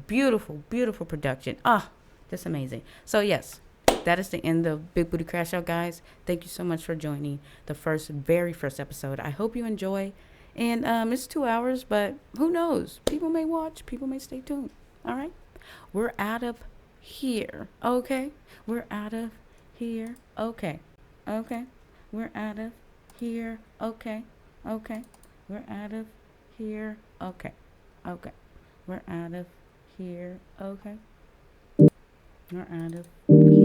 [SPEAKER 1] Beautiful, beautiful production. That's amazing. So yes, that is the end of Big Booty Crash Out, guys. Thank you so much for joining the very first episode. I hope you enjoy. And it's 2 hours, but who knows? People may watch. People may stay tuned. All right, we're out of here. Okay, we're out of here. Okay, we're out of here. Okay, we're out of here. Okay, we're out of here. Okay, we're out of